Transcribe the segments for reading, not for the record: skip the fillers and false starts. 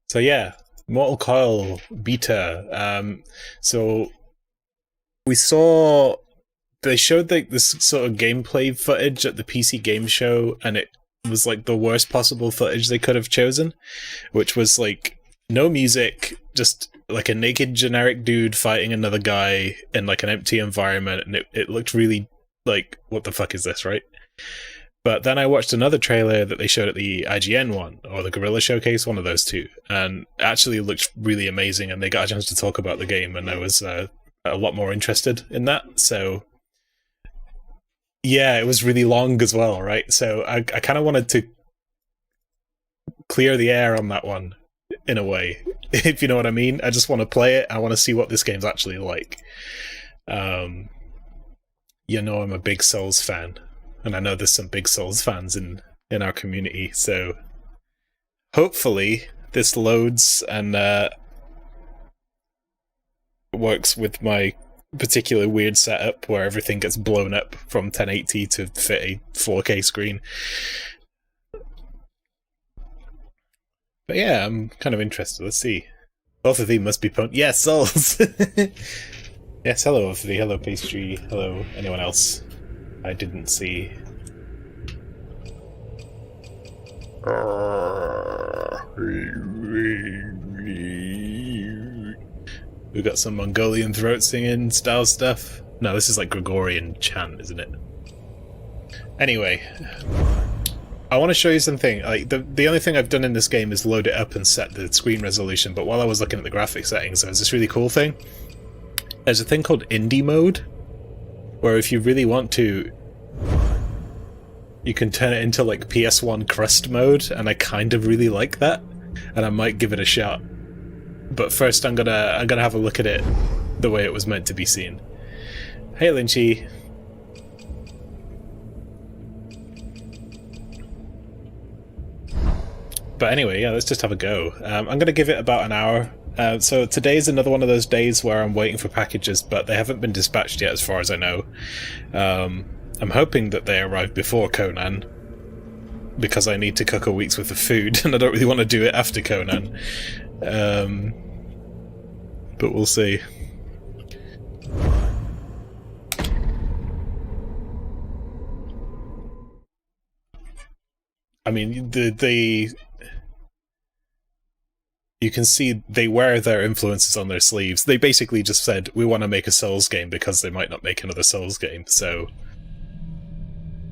So yeah, Mortal Coil beta. So we saw they showed like this sort of gameplay footage at the PC Game Show, and it was like the worst possible footage they could have chosen, which was like no music, just like a naked generic dude fighting another guy in like an empty environment, and it looked really like, what the fuck is this, right? But then I watched another trailer that they showed at the IGN one, or the Guerrilla Showcase, one of those two, and it actually looked really amazing, and they got a chance to talk about the game, and I was a lot more interested in that. So yeah, it was really long as well, right? So I kind of wanted to clear the air on that one, in a way, if you know what I mean. I just want to play it. I want to see what this game's actually like. You know, I'm a big Souls fan, and I know there's some big Souls fans in our community, so hopefully this loads and works with my particular weird setup where everything gets blown up from 1080 to fit a 4K screen. But yeah, I'm kind of interested. Let's see. Both of these must be yes, Souls! Yes, hello, both of thee. Hello, Pastry. Hello, anyone else I didn't see. We've got some Mongolian throat singing style stuff. No, this is like Gregorian chant, isn't it? Anyway, I want to show you something. Like the only thing I've done in this game is load it up and set the screen resolution, but while I was looking at the graphic settings, there's this really cool thing. There's a thing called indie mode, where if you really want to, you can turn it into like PS1 crust mode, and I kind of really like that, and I might give it a shot. But first I'm gonna have a look at it the way it was meant to be seen. Hey Lynchy. But anyway, yeah, let's just have a go. I'm gonna give it about an hour. So today's another one of those days where I'm waiting for packages, but they haven't been dispatched yet as far as I know. I'm hoping that they arrive before Conan, because I need to cook a week's worth of food, and I don't really want to do it after Conan. But we'll see. I mean, you can see they wear their influences on their sleeves. They basically just said, we want to make a Souls game because they might not make another Souls game, so,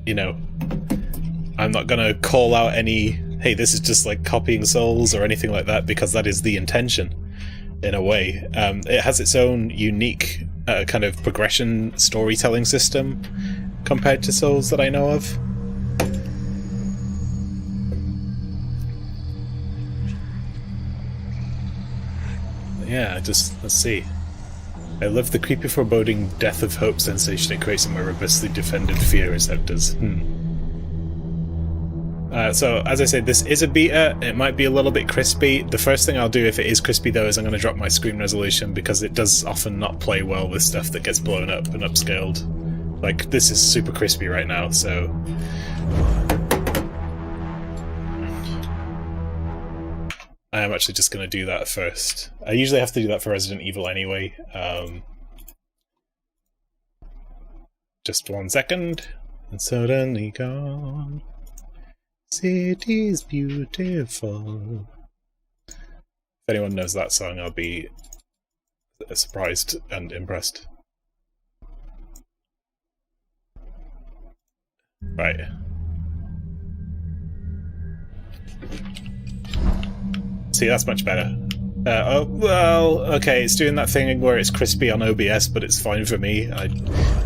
you know, I'm not gonna call out any, hey, this is just like copying Souls or anything like that, because that is the intention, in a way. It has its own unique kind of progression storytelling system compared to Souls that I know of. Yeah, just, let's see. I love the creepy foreboding death of hope sensation it creates in my robustly defended fear receptors. So, as I said, this is a beta. It might be a little bit crispy. The first thing I'll do if it is crispy, though, is I'm going to drop my screen resolution, because it does often not play well with stuff that gets blown up and upscaled. Like, this is super crispy right now, so... I am actually just going to do that first. I usually have to do that for Resident Evil anyway. Just 1 second. And suddenly gone. City's beautiful. If anyone knows that song, I'll be surprised and impressed. Right. See, that's much better. Oh, well, okay, it's doing that thing where it's crispy on OBS, but it's fine for me. I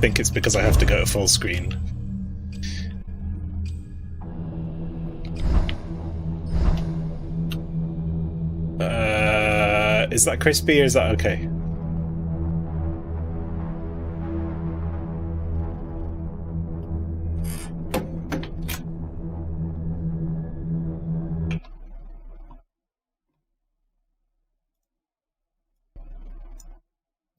think it's because I have to go to full screen. Is that crispy or is that okay?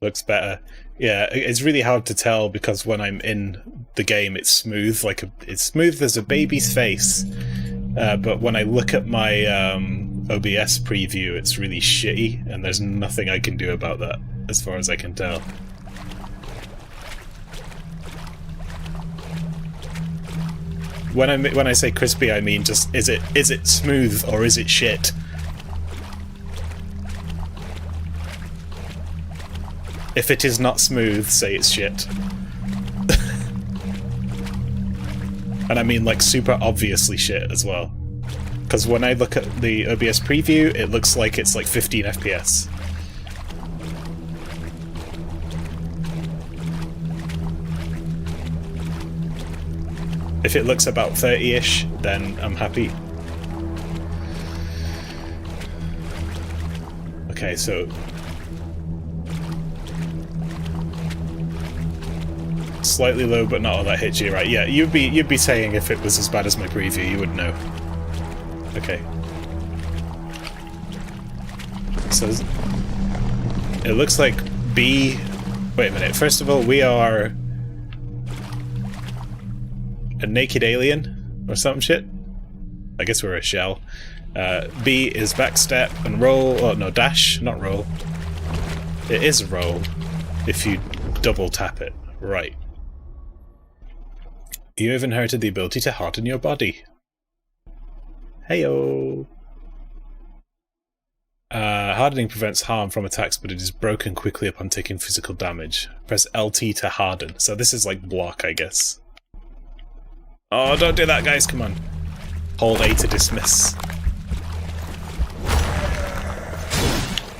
Looks better. Yeah, it's really hard to tell because when I'm in the game, it's smooth, like it's smooth as a baby's face. But when I look at my OBS preview, it's really shitty, and there's nothing I can do about that, as far as I can tell. When I say crispy, I mean just is it smooth or is it shit? If it is not smooth, say it's shit. And I mean like super obviously shit as well. Because when I look at the OBS preview, it looks like it's like 15 FPS. If it looks about 30-ish, then I'm happy. Okay, so... slightly low, but not all that hitchy, right? Yeah, you'd be saying if it was as bad as my preview, you would know. Okay. So... it looks like B... wait a minute, first of all, we are... a naked alien or some shit. I guess we're a shell. B is backstep and roll. Oh no, dash, not roll. It is roll if you double tap it. Right. You have inherited the ability to harden your body. Heyo. Hardening prevents harm from attacks, but it is broken quickly upon taking physical damage. Press LT to harden. So this is like block, I guess. Oh, don't do that, guys, come on. Hold A to dismiss.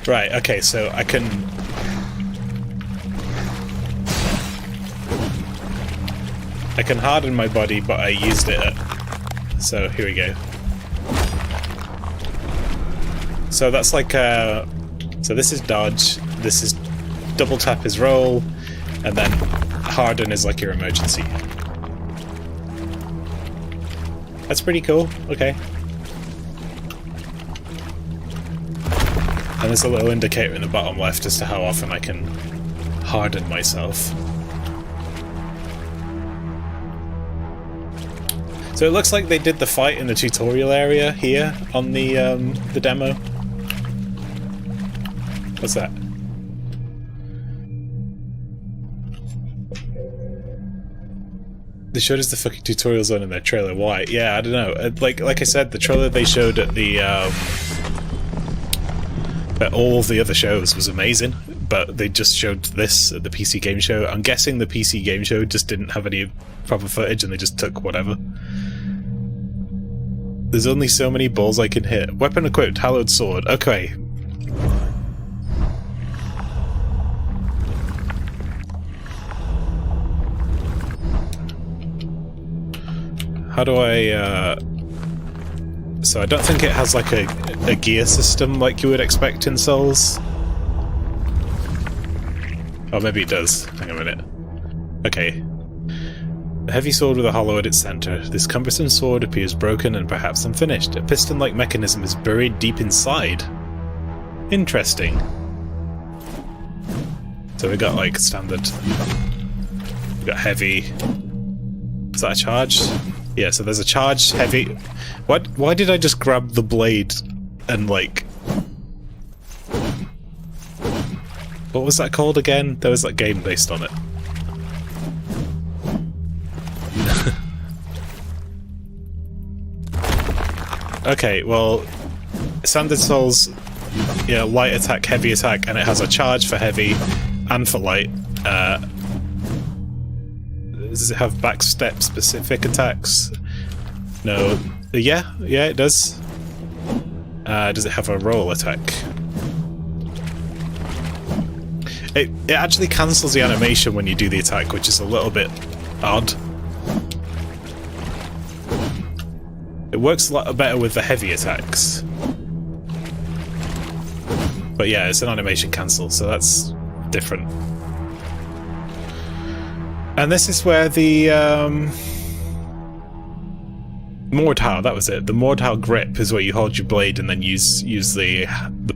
Right, okay, so I can... harden my body, but I used it at... so, here we go. So that's like so this is dodge, this is double tap is roll, and then harden is like your emergency. That's pretty cool, okay. And there's a little indicator in the bottom left as to how often I can harden myself. So it looks like they did the fight in the tutorial area here on the demo. What's that? They showed us the fucking tutorial zone in their trailer. Why? Yeah, I don't know. Like I said, the trailer they showed at the at all of the other shows was amazing, but they just showed this at the PC Game Show. I'm guessing the PC Game Show just didn't have any proper footage and they just took whatever. There's only so many balls I can hit. Weapon equipped, hallowed sword. Okay. How do I, so I don't think it has like a gear system like you would expect in Souls. Oh, maybe it does. Hang on a minute. Okay. A heavy sword with a hollow at its center. This cumbersome sword appears broken and perhaps unfinished. A piston-like mechanism is buried deep inside. Interesting. So we got like standard. We got heavy. Is that a charge? Yeah, so there's a charge, heavy... What? Why did I just grab the blade and, like... what was that called again? There was that game based on it. Okay, well... Standard Souls... yeah, light attack, heavy attack, and it has a charge for heavy and for light. Does it have backstep specific attacks? No. Yeah, it does. Does it have a roll attack? It actually cancels the animation when you do the attack, which is a little bit odd. It works a lot better with the heavy attacks. But yeah, it's an animation cancel, so that's different. And this is where the Mordhau, that was it. The Mordhau grip is where you hold your blade and then use the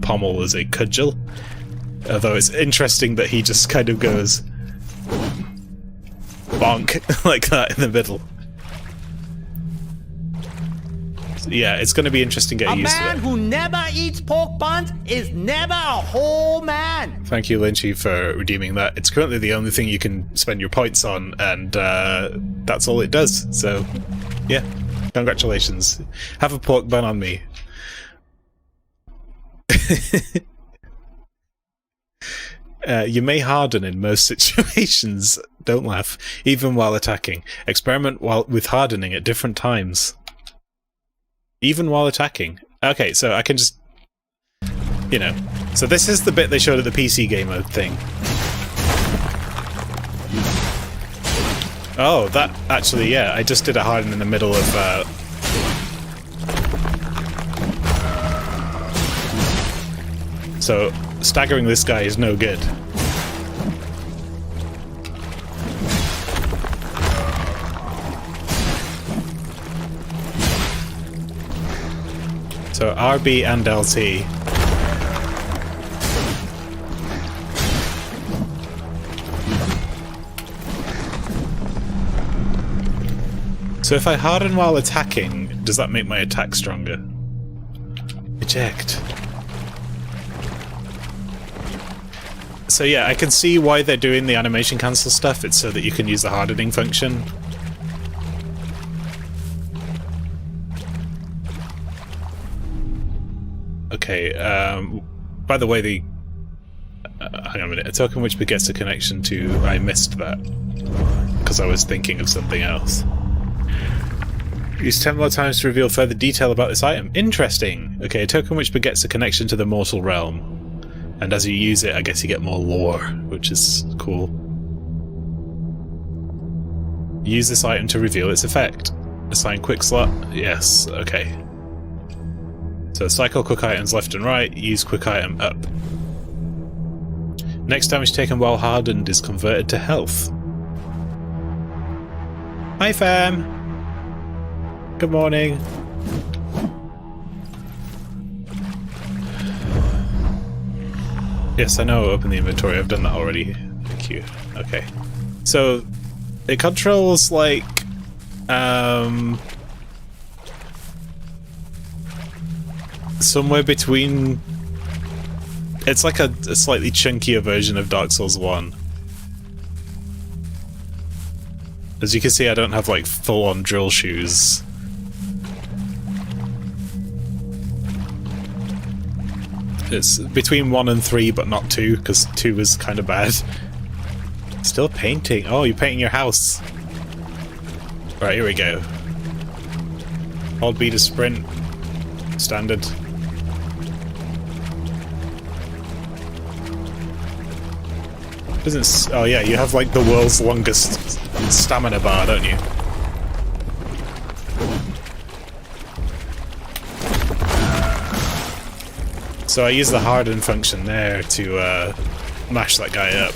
pommel as a cudgel. Although it's interesting that he just kind of goes bonk like that in the middle. yeah, it's going to be interesting getting used to it. A man who never eats pork buns is never a whole man. Thank you, Lynchy, for redeeming that. It's currently the only thing you can spend your points on, and that's all it does. So, yeah, congratulations. Have a pork bun on me. You may harden in most situations. Don't laugh. Even while attacking. Experiment with hardening at different times. Even while attacking. Okay, so I can just... You know. So this is the bit they showed at the PC game mode thing. Oh, that... Actually, yeah. I just did a harden in the middle of... So, staggering this guy is no good. So RB and LT. So if I harden while attacking, does that make my attack stronger? Eject. So yeah, I can see why they're doing the animation cancel stuff. It's so that you can use the hardening function. Okay, by the way, the... hang on a minute. A token which begets a connection to... I missed that. Because I was thinking of something else. Use 10 more times to reveal further detail about this item. Interesting! Okay, a token which begets a connection to the mortal realm. And as you use it, I guess you get more lore, which is cool. Use this item to reveal its effect. Assign quick slot. Yes, okay. So cycle quick items left and right, use quick item up. Next damage taken while hardened is converted to health. Hi fam! Good morning. Yes, I know, open the inventory, I've done that already. Thank you. Okay. So, it controls, like, somewhere between... It's like a slightly chunkier version of Dark Souls 1. As you can see, I don't have, like, full-on drill shoes. It's between 1 and 3, but not 2, because 2 is kind of bad. Still painting. Oh, you're painting your house. Right, here we go. Hold B to sprint. Standard. Doesn't... Oh yeah, you have like the world's longest stamina bar, don't you? So I use the harden function there to mash that guy up.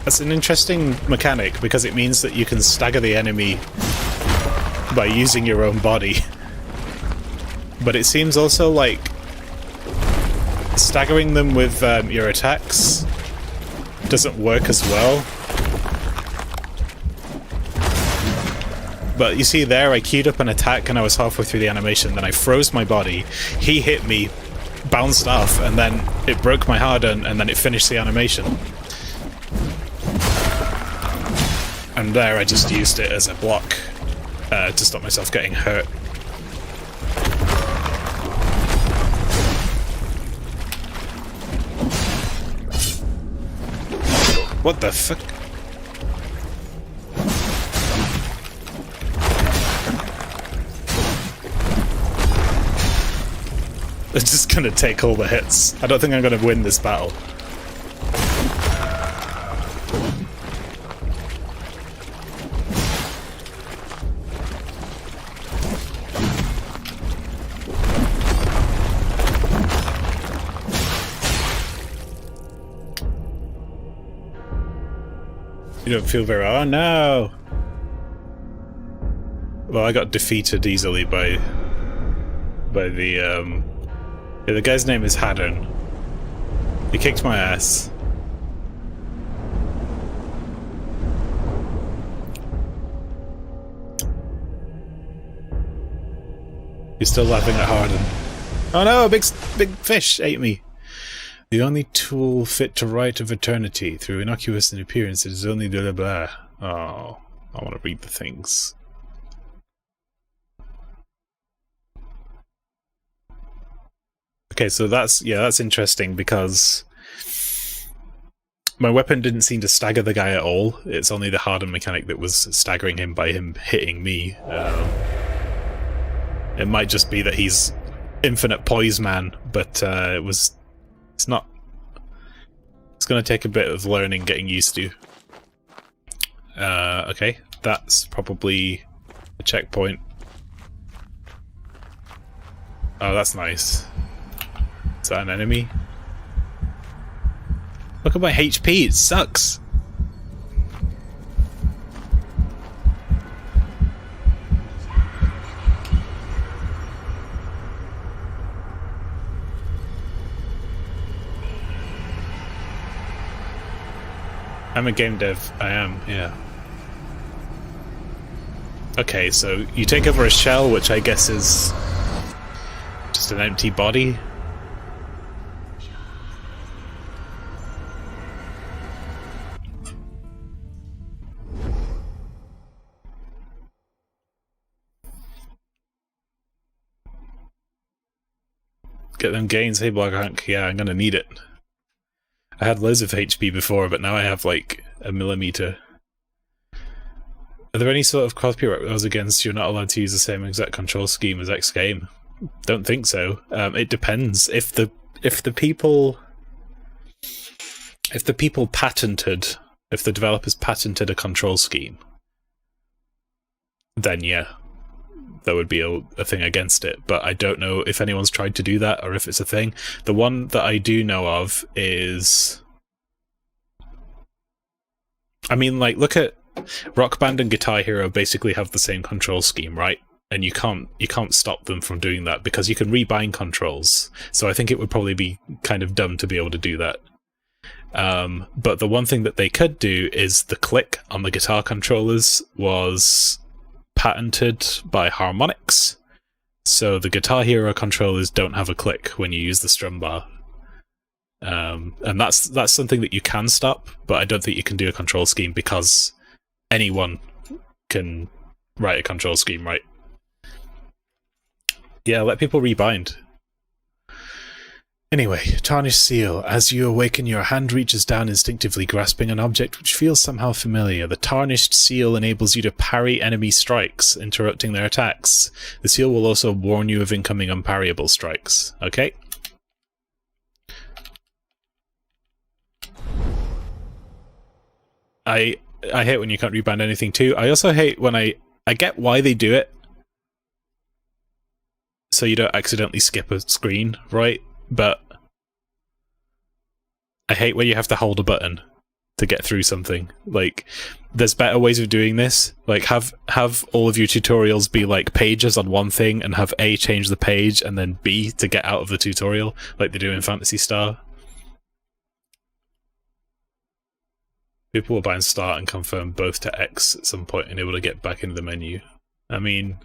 That's an interesting mechanic because it means that you can stagger the enemy by using your own body. But it seems also like staggering them with your attacks doesn't work as well. But you see there, I queued up an attack and I was halfway through the animation, then I froze my body, he hit me, bounced off, and then it broke my harden, and then it finished the animation. And there I just used it as a block to stop myself getting hurt. What the fuck? They're just gonna take all the hits. I don't think I'm gonna win this battle. You don't feel very... Oh no! Well, I got defeated easily by the, yeah, the guy's name is Haddon. He kicked my ass. He's still laughing at Harden. Oh no, a big fish ate me. The only tool fit to write of eternity. Through innocuous in appearance, it is only blah blah blah. Oh, I want to read the things. Okay, so that's interesting because my weapon didn't seem to stagger the guy at all. It's only the hardened mechanic that was staggering him by him hitting me. It might just be that he's infinite poise man, but it's not. It's going to take a bit of learning, getting used to. Okay, that's probably a checkpoint. Oh, that's nice. Is that an enemy? Look at my HP, it sucks! I'm a game dev. I am, yeah. Okay, so you take over a shell, which I guess is just an empty body. Get them gains, hey Blackhawk. Yeah, I'm gonna need it. I had loads of HP before, but now I have like a millimeter. Are there any sort of copyright laws against you're not allowed to use the same exact control scheme as X game? Don't think so. It depends. If the developers patented a control scheme, then yeah, there would be a thing against it. But I don't know if anyone's tried to do that or if it's a thing. The one that I do know of is, I mean, like, look at Rock Band and Guitar Hero basically have the same control scheme, right? And you can't stop them from doing that because you can rebind controls. So I think it would probably be kind of dumb to be able to do that. But the one thing that they could do is the click on the guitar controllers was patented by Harmonix. So the Guitar Hero controllers don't have a click when you use the strum bar. And that's something that you can stop, but I don't think you can do a control scheme because anyone can write a control scheme, right? Yeah, let people rebind. Anyway, Tarnished Seal. As you awaken, your hand reaches down instinctively, grasping an object which feels somehow familiar. The Tarnished Seal enables you to parry enemy strikes, interrupting their attacks. The seal will also warn you of incoming unparryable strikes. Okay? I hate when you can't rebind anything too. I also hate when I get why they do it, so you don't accidentally skip a screen, right? But I hate when you have to hold a button to get through something. Like, there's better ways of doing this. Like, have all of your tutorials be like pages on one thing, and have A change the page, and then B to get out of the tutorial, like they do in Phantasy Star. People will bind start and confirm both to X at some point and able to get back into the menu. I mean,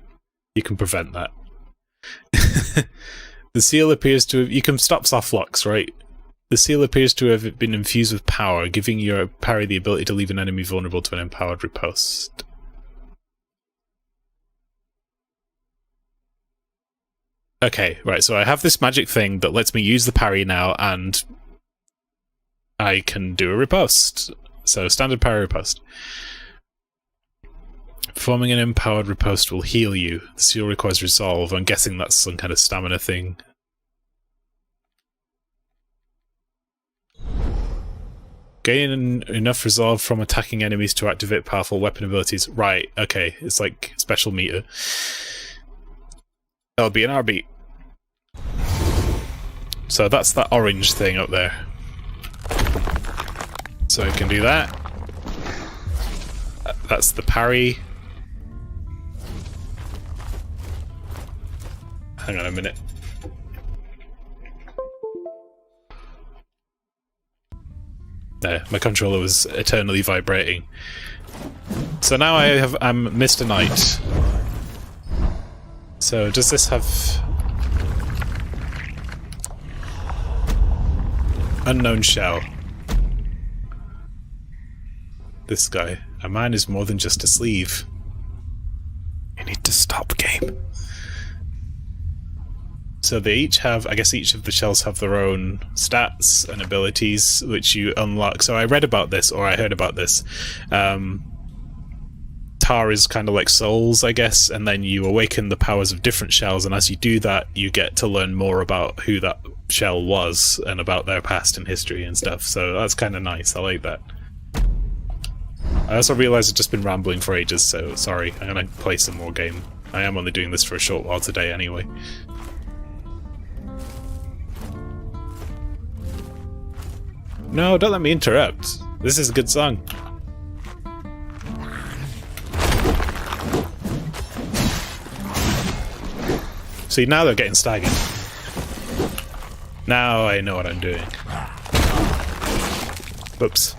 you can prevent that. The seal appears to have... You can stop soft locks, right? The seal appears to have been infused with power, giving your parry the ability to leave an enemy vulnerable to an empowered riposte. Okay, right, so I have this magic thing that lets me use the parry now, and I can do a riposte. So, standard parry riposte. Performing an empowered riposte will heal you. The seal requires resolve. I'm guessing that's some kind of stamina thing. Gain enough resolve from attacking enemies to activate powerful weapon abilities. Right, okay. It's like special meter. That'll be an RB. So that's that orange thing up there. So I can do that. That's the parry. Hang on a minute. There, my controller was eternally vibrating. So now I'm Mr. Knight. So does this have... Unknown shell. This guy. A man is more than just a sleeve. You need to stop, game. So they each have, I guess each of the shells have their own stats and abilities which you unlock. So I read about this, or I heard about this. Tar is kind of like souls, I guess, and then you awaken the powers of different shells, and as you do that, you get to learn more about who that shell was and about their past and history and stuff. So that's kind of nice. I like that. I also realised I've just been rambling for ages, so sorry. I'm gonna play some more game. I am only doing this for a short while today anyway. No, don't let me interrupt. This is a good song. See, now they're getting staggered. Now I know what I'm doing. Oops.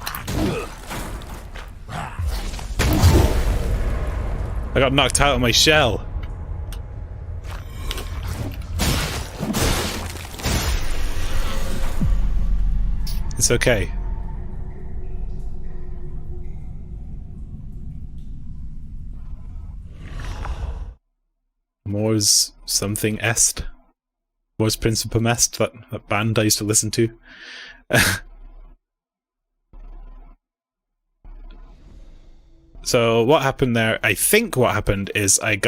I got knocked out of my shell. It's okay. Moore's something est. Moore's Principum est, that band I used to listen to. So what happened there, I think what happened is I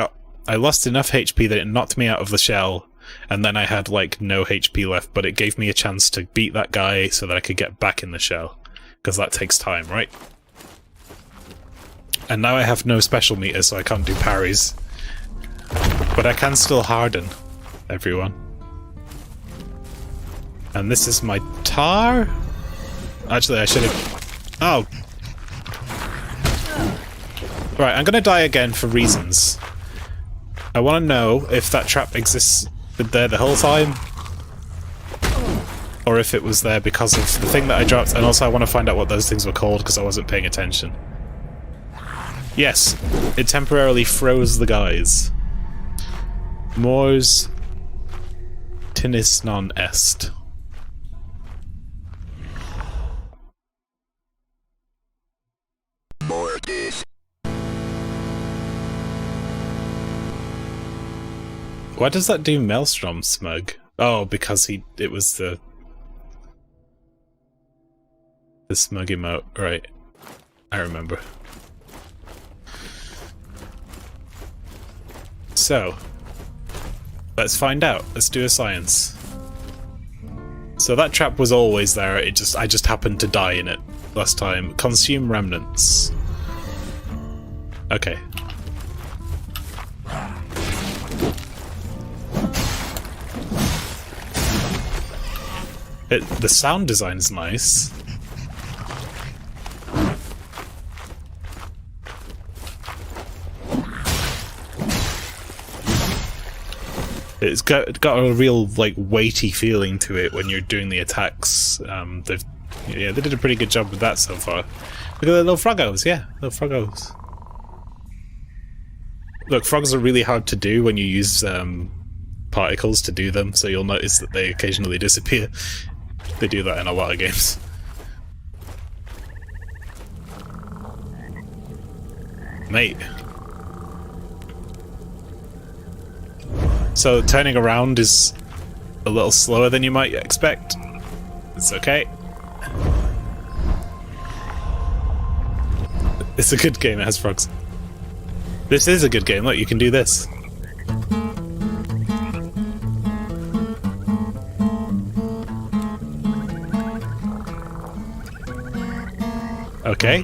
lost enough HP that it knocked me out of the shell, and then I had like no HP left, but it gave me a chance to beat that guy so that I could get back in the shell, because that takes time, right? And now I have no special meter, so I can't do parries. But I can still harden everyone. And this is my tar? Actually, I should have... Oh! Right, I'm gonna die again for reasons. I want to know if that trap exists there the whole time, or if it was there because of the thing that I dropped, and also I want to find out what those things were called because I wasn't paying attention. Yes, it temporarily froze the guys. Mors Tinis non est. Why does that do Maelstrom Smug? Oh, because it was the Smug emote, right. I remember. So, let's find out. Let's do a science. So that trap was always there, I just happened to die in it last time. Consume remnants. Okay. The sound design is nice. It's got a real like weighty feeling to it when you're doing the attacks. They did a pretty good job with that so far. Look at the little froggos, yeah, little froggos. Look, frogs are really hard to do when you use particles to do them, so you'll notice that they occasionally disappear. They do that in a lot of games. Mate. So turning around is a little slower than you might expect. It's okay. It's a good game, it has frogs. This is a good game, look, you can do this. Okay.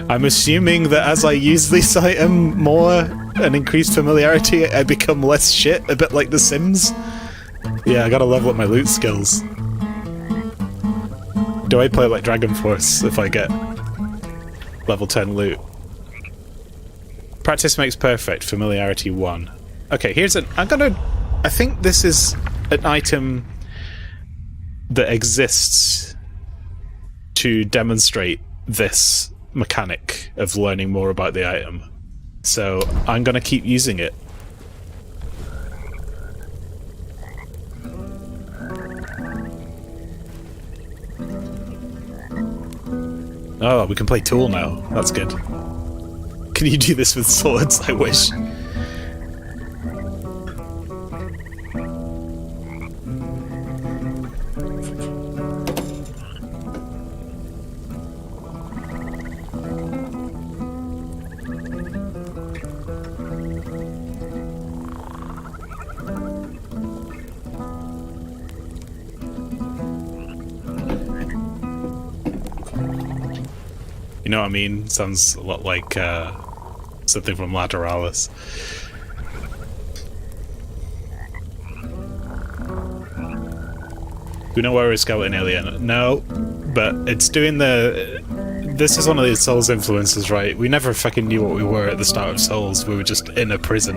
I'm assuming that as I use this item more and increase familiarity, I become less shit, a bit like The Sims. Yeah, I gotta level up my loot skills. Do I play like Dragon Force if I get level 10 loot? Practice makes perfect, familiarity 1. Okay, here's an... I think this is an item that exists to demonstrate this mechanic of learning more about the item. So I'm going to keep using it. Oh, we can play Tool now. That's good. Can you do this with swords? I wish. You know what I mean? Sounds a lot like something from Lateralis. Do we know where we're scouting alien? No, but it's doing the... This is one of the Souls influences, right? We never fucking knew what we were at the start of Souls. We were just in a prison.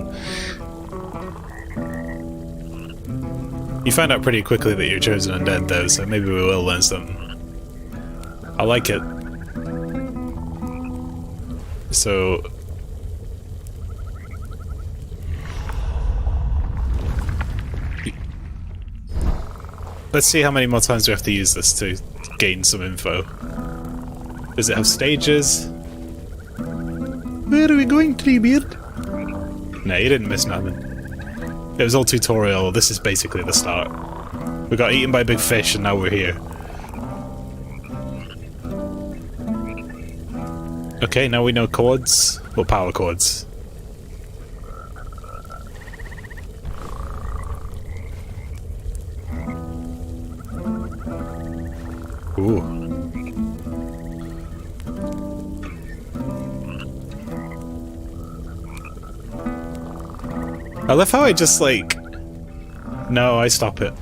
You find out pretty quickly that you're chosen undead, though, so maybe we will learn something. I like it. So... Let's see how many more times we have to use this to gain some info. Does it have stages? Where are we going, Treebeard? No, you didn't miss nothing. It was all tutorial. This is basically the start. We got eaten by big fish and now we're here. Okay, now we know chords. Well, power chords. Ooh. I love how I just like... No, I stop it.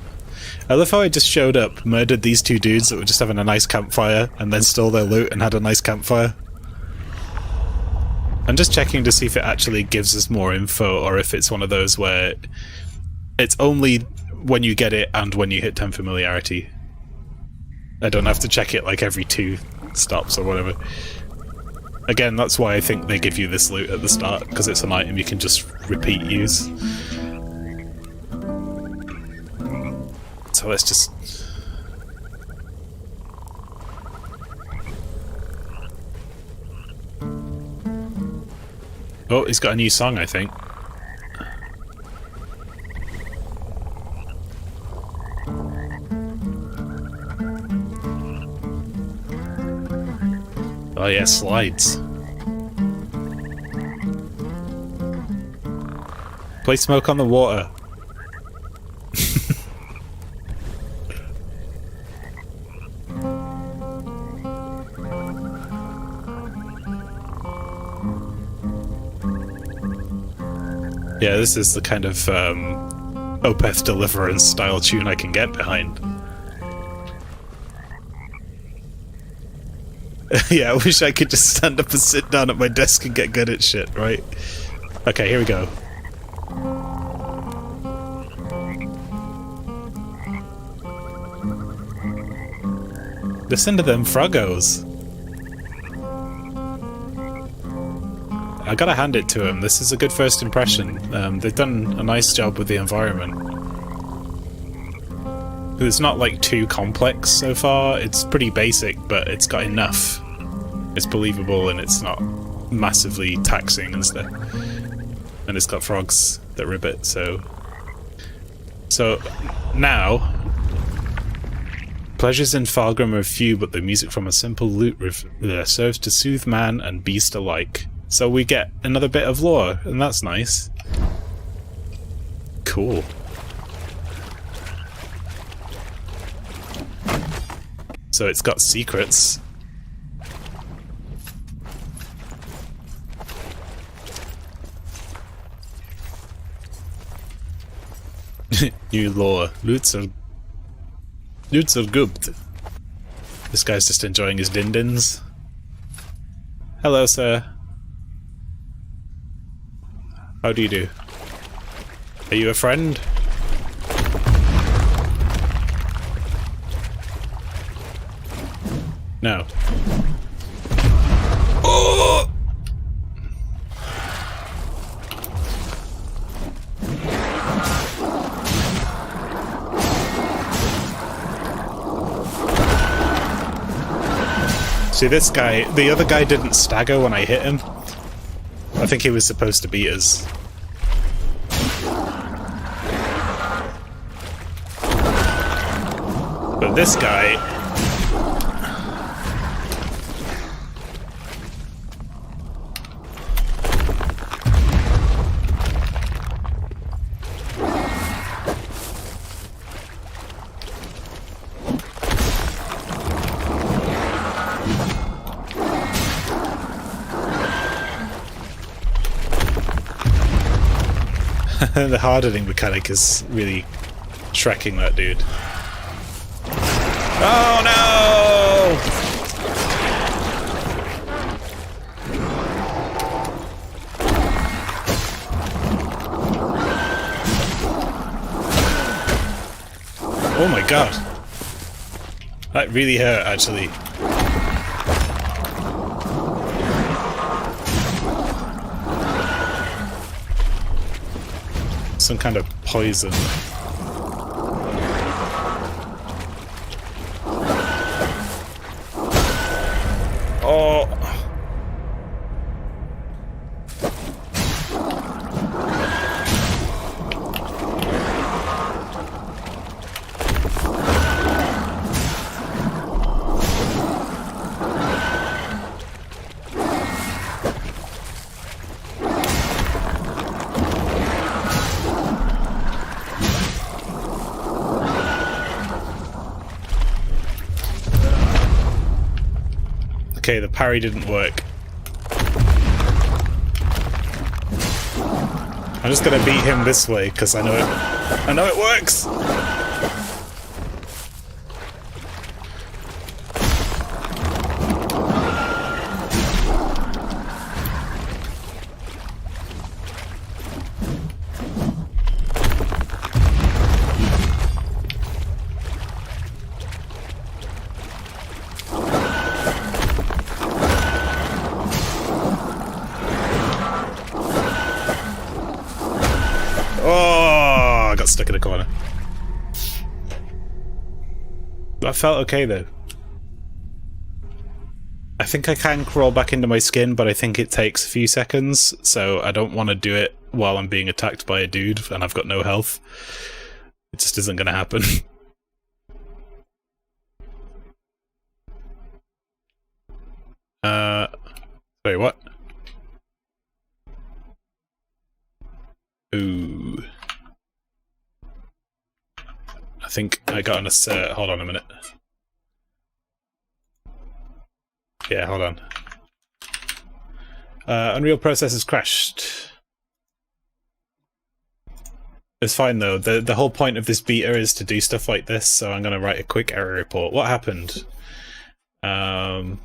I love how I just showed up, murdered these two dudes that were just having a nice campfire, and then stole their loot and had a nice campfire. I'm just checking to see if it actually gives us more info, or if it's one of those where it's only when you get it and when you hit 10 familiarity. I don't have to check it like every 2 stops or whatever. Again, that's why I think they give you this loot at the start, because it's an item you can just repeat use. So let's just... Oh, he's got a new song, I think. Oh yeah, slides. Play Smoke on the Water. Yeah, this is the kind of Opeth Deliverance style tune I can get behind. Yeah, I wish I could just stand up and sit down at my desk and get good at shit, right? Okay, here we go. Listen to them Froggos. I gotta hand it to them. This is a good first impression. They've done a nice job with the environment. It's not like too complex so far. It's pretty basic, but it's got enough. It's believable and it's not massively taxing and stuff. And it's got frogs that ribbit, so... So, now... Pleasures in Falgrim are few, but the music from a simple lute serves to soothe man and beast alike. So we get another bit of lore, and that's nice. Cool. So it's got secrets. New lore. Loots are good. This guy's just enjoying his din-dins. Hello, sir. How do you do? Are you a friend? No. Oh! See, this guy, the other guy didn't stagger when I hit him. I think he was supposed to beat us. But this guy... the hardening mechanic is really shrekking that dude. Oh no! Oh my god. That really hurt, actually. Some kind of poison. Oh. Okay, the parry didn't work. I'm just gonna beat him this way because I know it works. Oh, I got stuck in a corner. That felt okay though. I think I can crawl back into my skin, but I think it takes a few seconds, so I don't want to do it while I'm being attacked by a dude and I've got no health. It just isn't going to happen. Sorry, what? Ooh. I think I got an assert. Hold on a minute. Yeah, hold on. Unreal processors crashed. It's fine though. The whole point of this beta is to do stuff like this, so I'm gonna write a quick error report. What happened? Does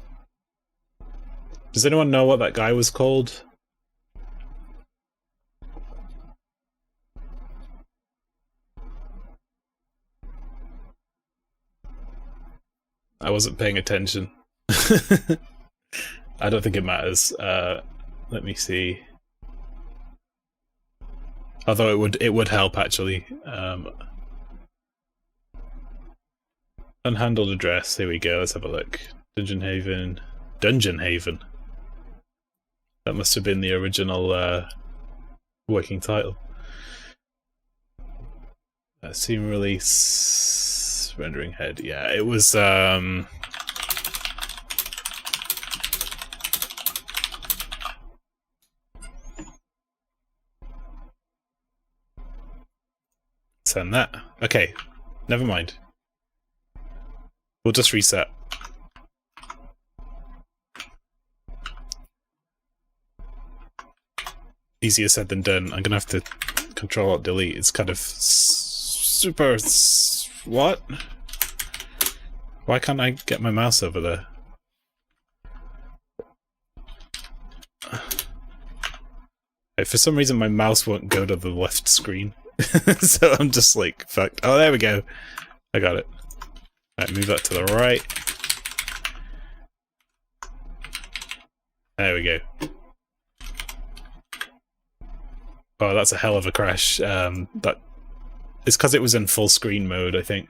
anyone know what that guy was called? I wasn't paying attention. I don't think it matters. Let me see. Although it would help actually. Unhandled address. Here we go. Let's have a look. Dungeon Haven. Dungeon Haven. That must have been the original working title. Steam release. Rendering head. Yeah, it was. Send that. Okay, never mind. We'll just reset. Easier said than done. I'm gonna have to Control-Alt-Delete. It's kind of super. What? Why can't I get my mouse over there? For some reason, my mouse won't go to the left screen. So I'm just like, fucked. Oh, there we go. I got it. Alright, move that to the right. There we go. Oh, that's a hell of a crash. But it's because it was in full screen mode, I think.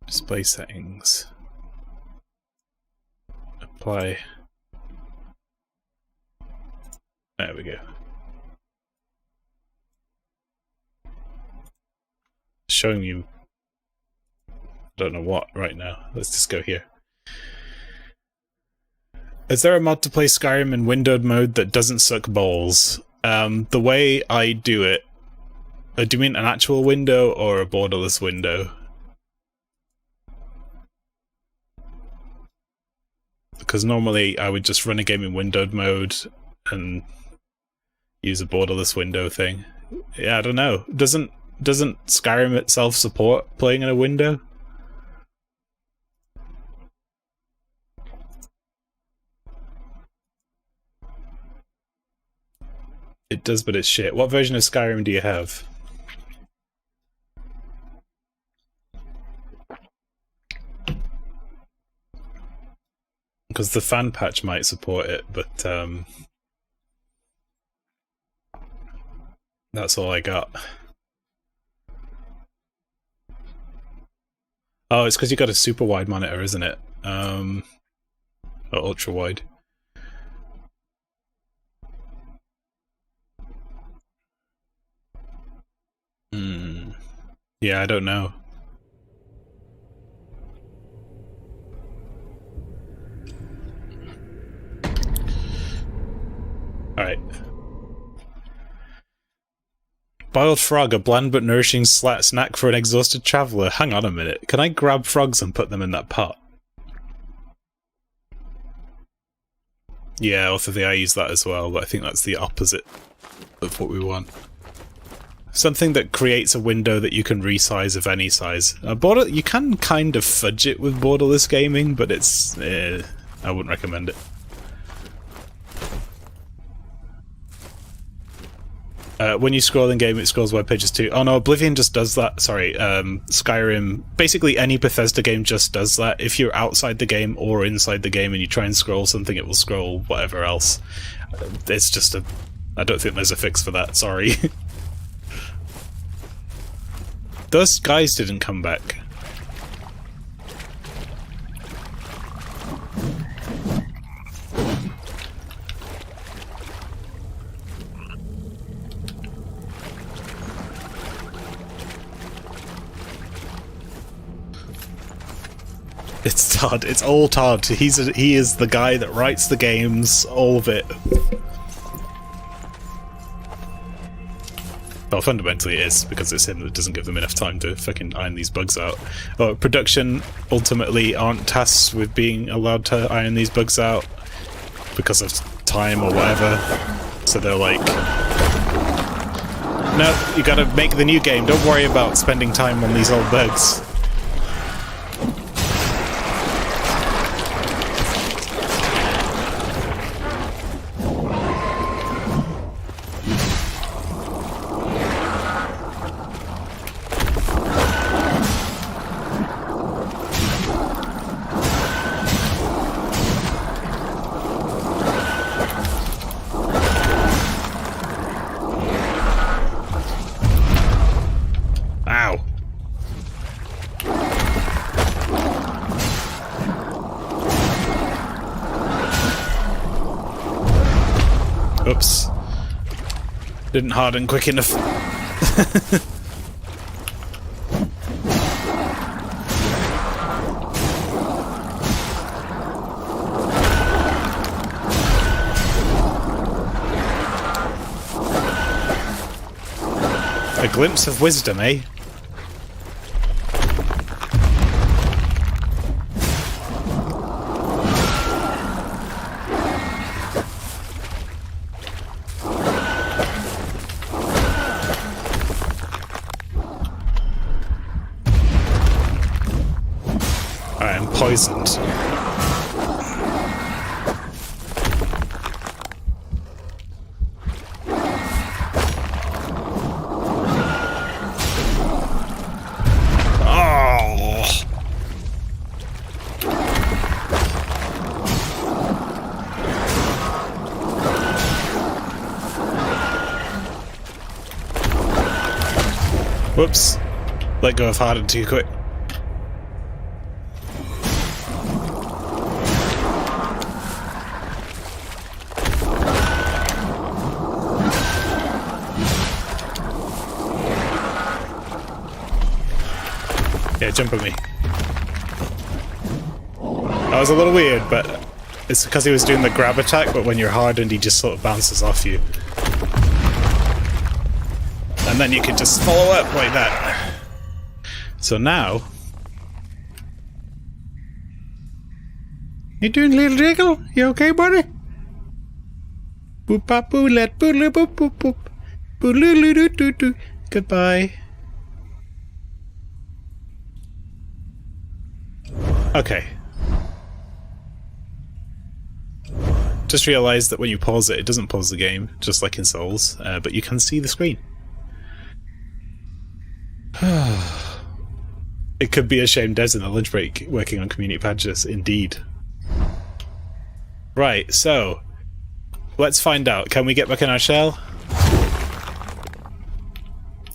Display settings. Apply. There we go. Showing you I don't know what right now. Let's just go here. Is there a mod to play Skyrim in windowed mode that doesn't suck balls? The way I do it... do you mean an actual window or a borderless window? Because normally I would just run a game in windowed mode and use a borderless window thing. Yeah, I don't know. Doesn't Skyrim itself support playing in a window? It does, but it's shit. What version of Skyrim do you have? Because the fan patch might support it, but that's all I got. Oh, it's because you got a super wide monitor, isn't it? Or ultra wide. Yeah, I don't know. Alright. Boiled frog, a bland but nourishing snack for an exhausted traveller. Hang on a minute. Can I grab frogs and put them in that pot? Yeah, off of the I use that as well, but I think that's the opposite of what we want. Something that creates a window that you can resize of any size. You can kind of fudge it with borderless gaming, but it's... I wouldn't recommend it. When you scroll in game, it scrolls web pages too. Oh no, Oblivion just does that. Sorry, Skyrim. Basically, any Bethesda game just does that. If you're outside the game or inside the game and you try and scroll something, it will scroll whatever else. It's just a... I don't think there's a fix for that, sorry. Those guys didn't come back. It's Todd. It's all Todd. He is the guy that writes the games, all of it. Well, fundamentally it is, because it's him that doesn't give them enough time to fucking iron these bugs out. Production ultimately aren't tasked with being allowed to iron these bugs out because of time or whatever. So they're like, no, you gotta make the new game, don't worry about spending time on these old bugs. Oops. Didn't harden quick enough. A glimpse of wisdom, eh? Poisoned. Oh. Whoops. Let go of Harden too quick. Yeah, jump at me. That was a little weird, but it's because he was doing the grab attack, but when you're hardened, he just sort of bounces off you. And then you can just follow up like that. So now... You doing, little Jiggle? You okay, buddy? Boop bop boo let boo loo boop boop boop. Boo loo loo doo doo doo. Goodbye. Okay. Just realised that when you pause it, it doesn't pause the game, just like in Souls, but you can see the screen. It could be a shame Des in the lunch break working on community patches, indeed. Right, so let's find out. Can we get back in our shell?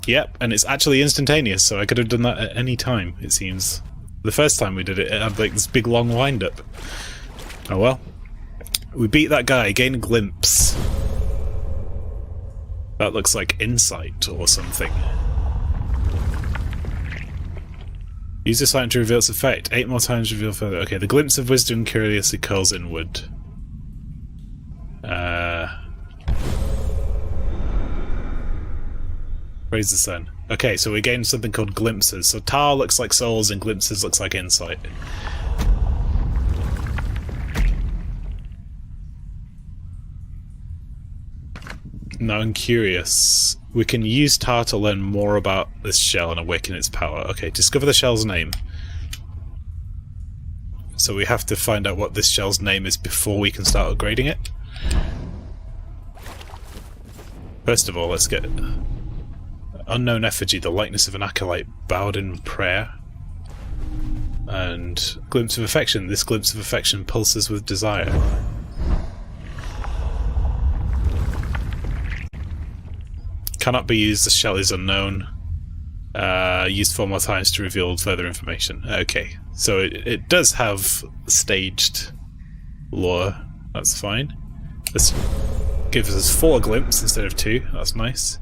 Yep, and it's actually instantaneous, so I could have done that at any time, it seems. The first time we did it, it had like this big long wind-up. Oh well. We beat that guy, gain a glimpse. That looks like insight or something. Use this item to reveal its effect. 8 more times reveal further. Okay, the glimpse of wisdom curiously curls inward. Praise the sun. Okay, so we gained something called glimpses. So Tar looks like souls and glimpses looks like insight. Now I'm curious. We can use Tar to learn more about this shell and awaken its power. Okay, discover the shell's name. So we have to find out what this shell's name is before we can start upgrading it. First of all, let's get... Unknown effigy, the likeness of an acolyte bowed in prayer. And glimpse of affection. This glimpse of affection pulses with desire. Cannot be used, the shell is unknown. Used 4 more times to reveal further information. Okay, so it does have staged lore. That's fine. This gives us 4 glimpses instead of 2. That's nice.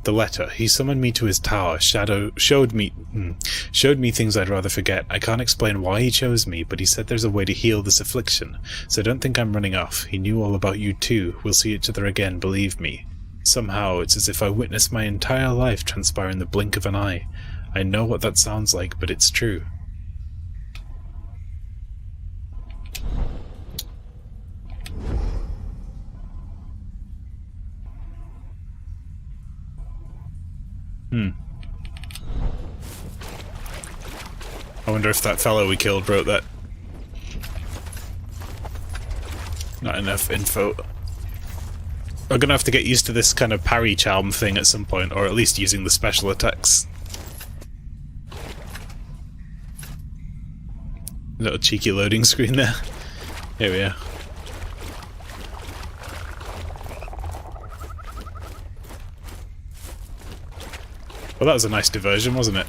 The letter. He summoned me to his tower, showed me things I'd rather forget. I can't explain why he chose me, but he said there's a way to heal this affliction, so don't think I'm running off. He knew all about you too. We'll see each other again, believe me. Somehow, it's as if I witnessed my entire life transpire in the blink of an eye. I know what that sounds like, but it's true. I wonder if that fellow we killed wrote that. Not enough info. We're gonna have to get used to this kind of parry charm thing at some point, or at least using the special attacks. Little cheeky loading screen there. Here we are. Well, that was a nice diversion, wasn't it?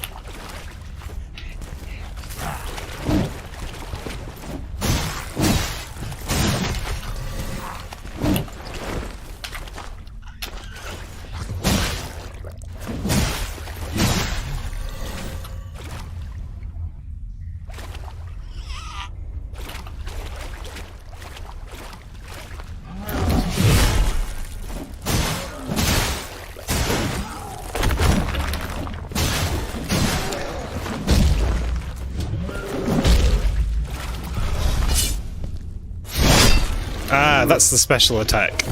Ah, that's the special attack.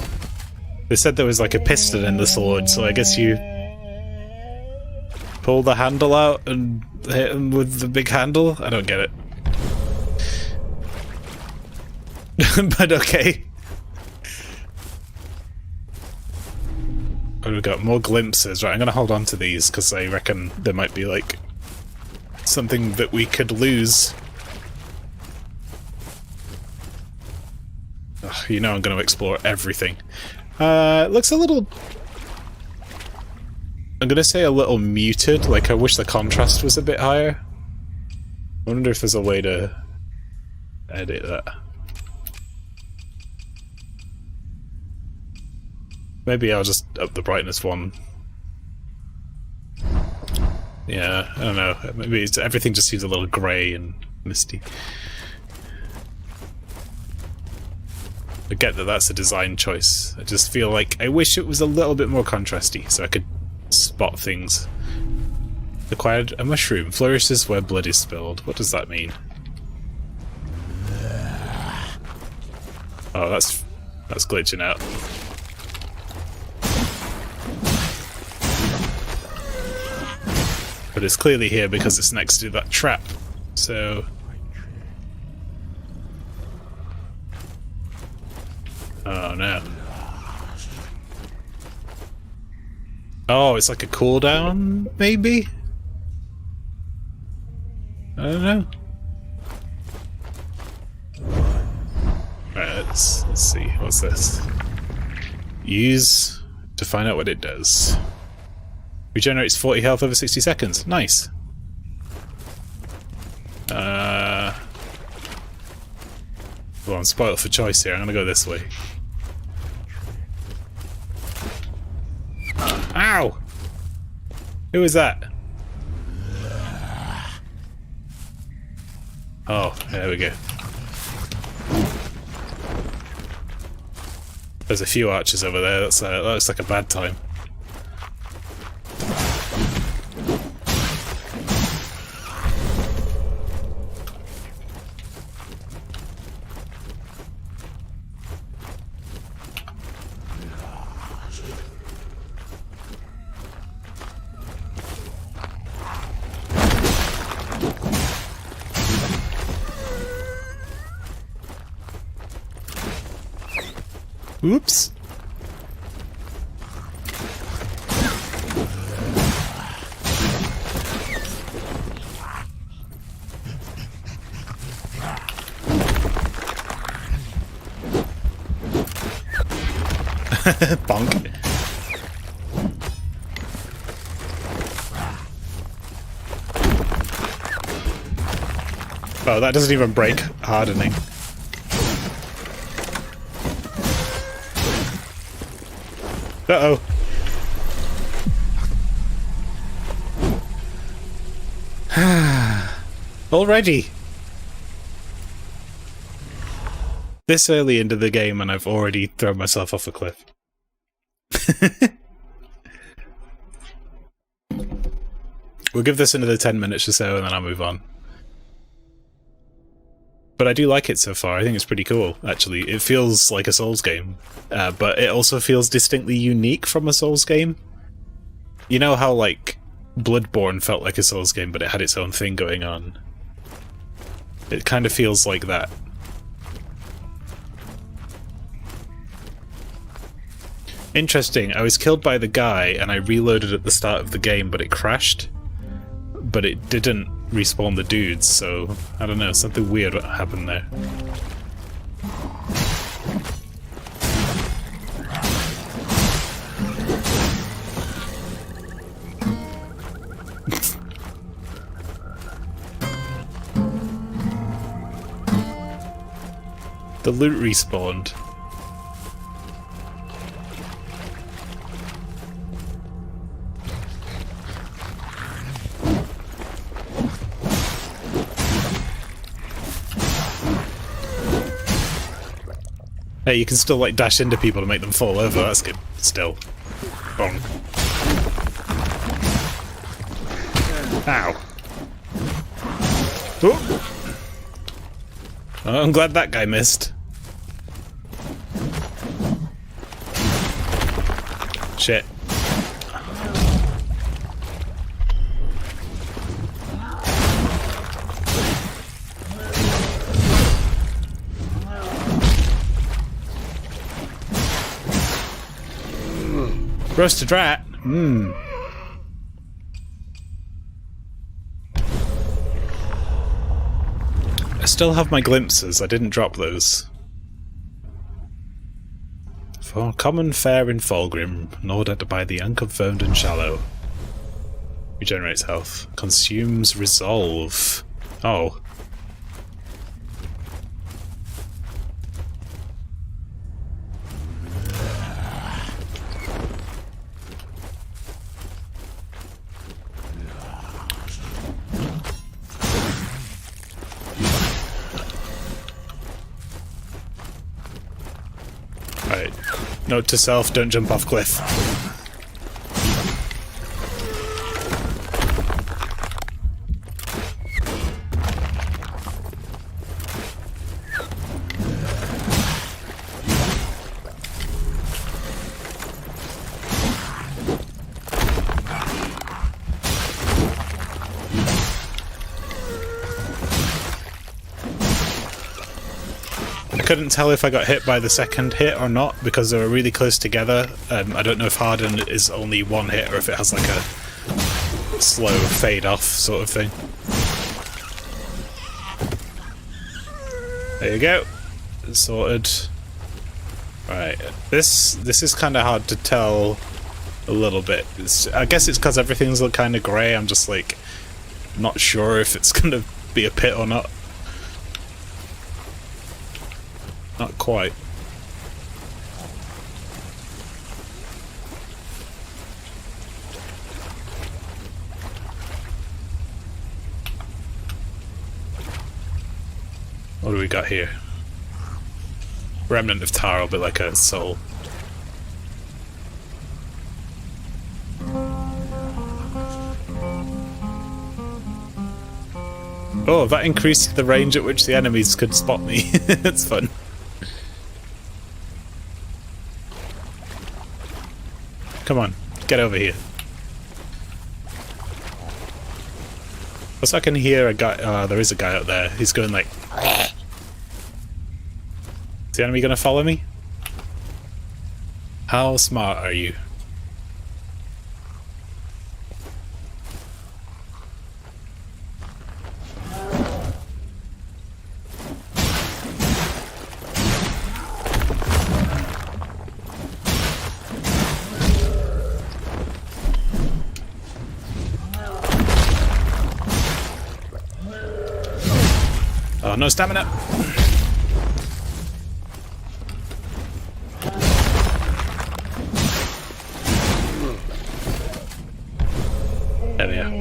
They said there was like a piston in the sword, so I guess you pull the handle out and hit him with the big handle? I don't get it. But okay. Oh, we've got more glimpses. Right, I'm gonna hold on to these because I reckon there might be like something that we could lose. You know I'm going to explore everything. It looks a little... I'm gonna say a little muted, like I wish the contrast was a bit higher. I wonder if there's a way to edit that. Maybe I'll just up the brightness one. Yeah, I don't know. Maybe everything just seems a little grey and misty. I get that that's a design choice. I just feel like I wish it was a little bit more contrasty so I could spot things. Acquired a mushroom. Flourishes where blood is spilled. What does that mean? Oh, that's glitching out. But it's clearly here because it's next to that trap. So... oh no. Oh, it's like a cooldown, maybe? I don't know. Right, let's see. What's this? Use to find out what it does. Regenerates 40 health over 60 seconds. Nice. Well, I'm spoiled for choice here. I'm gonna go this way. Ow! Who was that? Oh, there we go. There's a few archers over there. That looks like a bad time. Oops. Bonk. Oh, that doesn't even break hardening. Uh-oh. Already. This early into the game and I've already thrown myself off a cliff. We'll give this another 10 minutes or so and then I'll move on. But I do like it so far. I think it's pretty cool, actually. It feels like a Souls game, but it also feels distinctly unique from a Souls game. You know how, like, Bloodborne felt like a Souls game, but it had its own thing going on? It kind of feels like that. Interesting, I was killed by the guy, and I reloaded at the start of the game, but it crashed. But it didn't respawn the dudes, so I don't know, something weird happened there. The loot respawned. Hey, you can still, like, dash into people to make them fall over, that's good, still. Bong. Ow. Oh. Oh, I'm glad that guy missed. Shit. Roasted rat? Mmm. I still have my glimpses, I didn't drop those. For common fare in Fulgrim, ordered by the unconfirmed and shallow. Regenerates health. Consumes resolve. Oh. Right. Note to self, don't jump off cliff. I couldn't tell if I got hit by the second hit or not because they were really close together. I don't know if Harden is only one hit or if it has like a slow fade off sort of thing. There you go. Sorted. Right. This is kind of hard to tell a little bit. I guess it's because everything's kind of grey. I'm just like not sure if it's going to be a pit or not. Not quite. What do we got here? Remnant of tar, a bit like a soul. Oh, that increased the range at which the enemies could spot me. That's fun. Come on, get over here. Plus I can hear a guy, there is a guy out there, he's going like... Is the enemy gonna follow me? How smart are you? Oh, no stamina. There we are.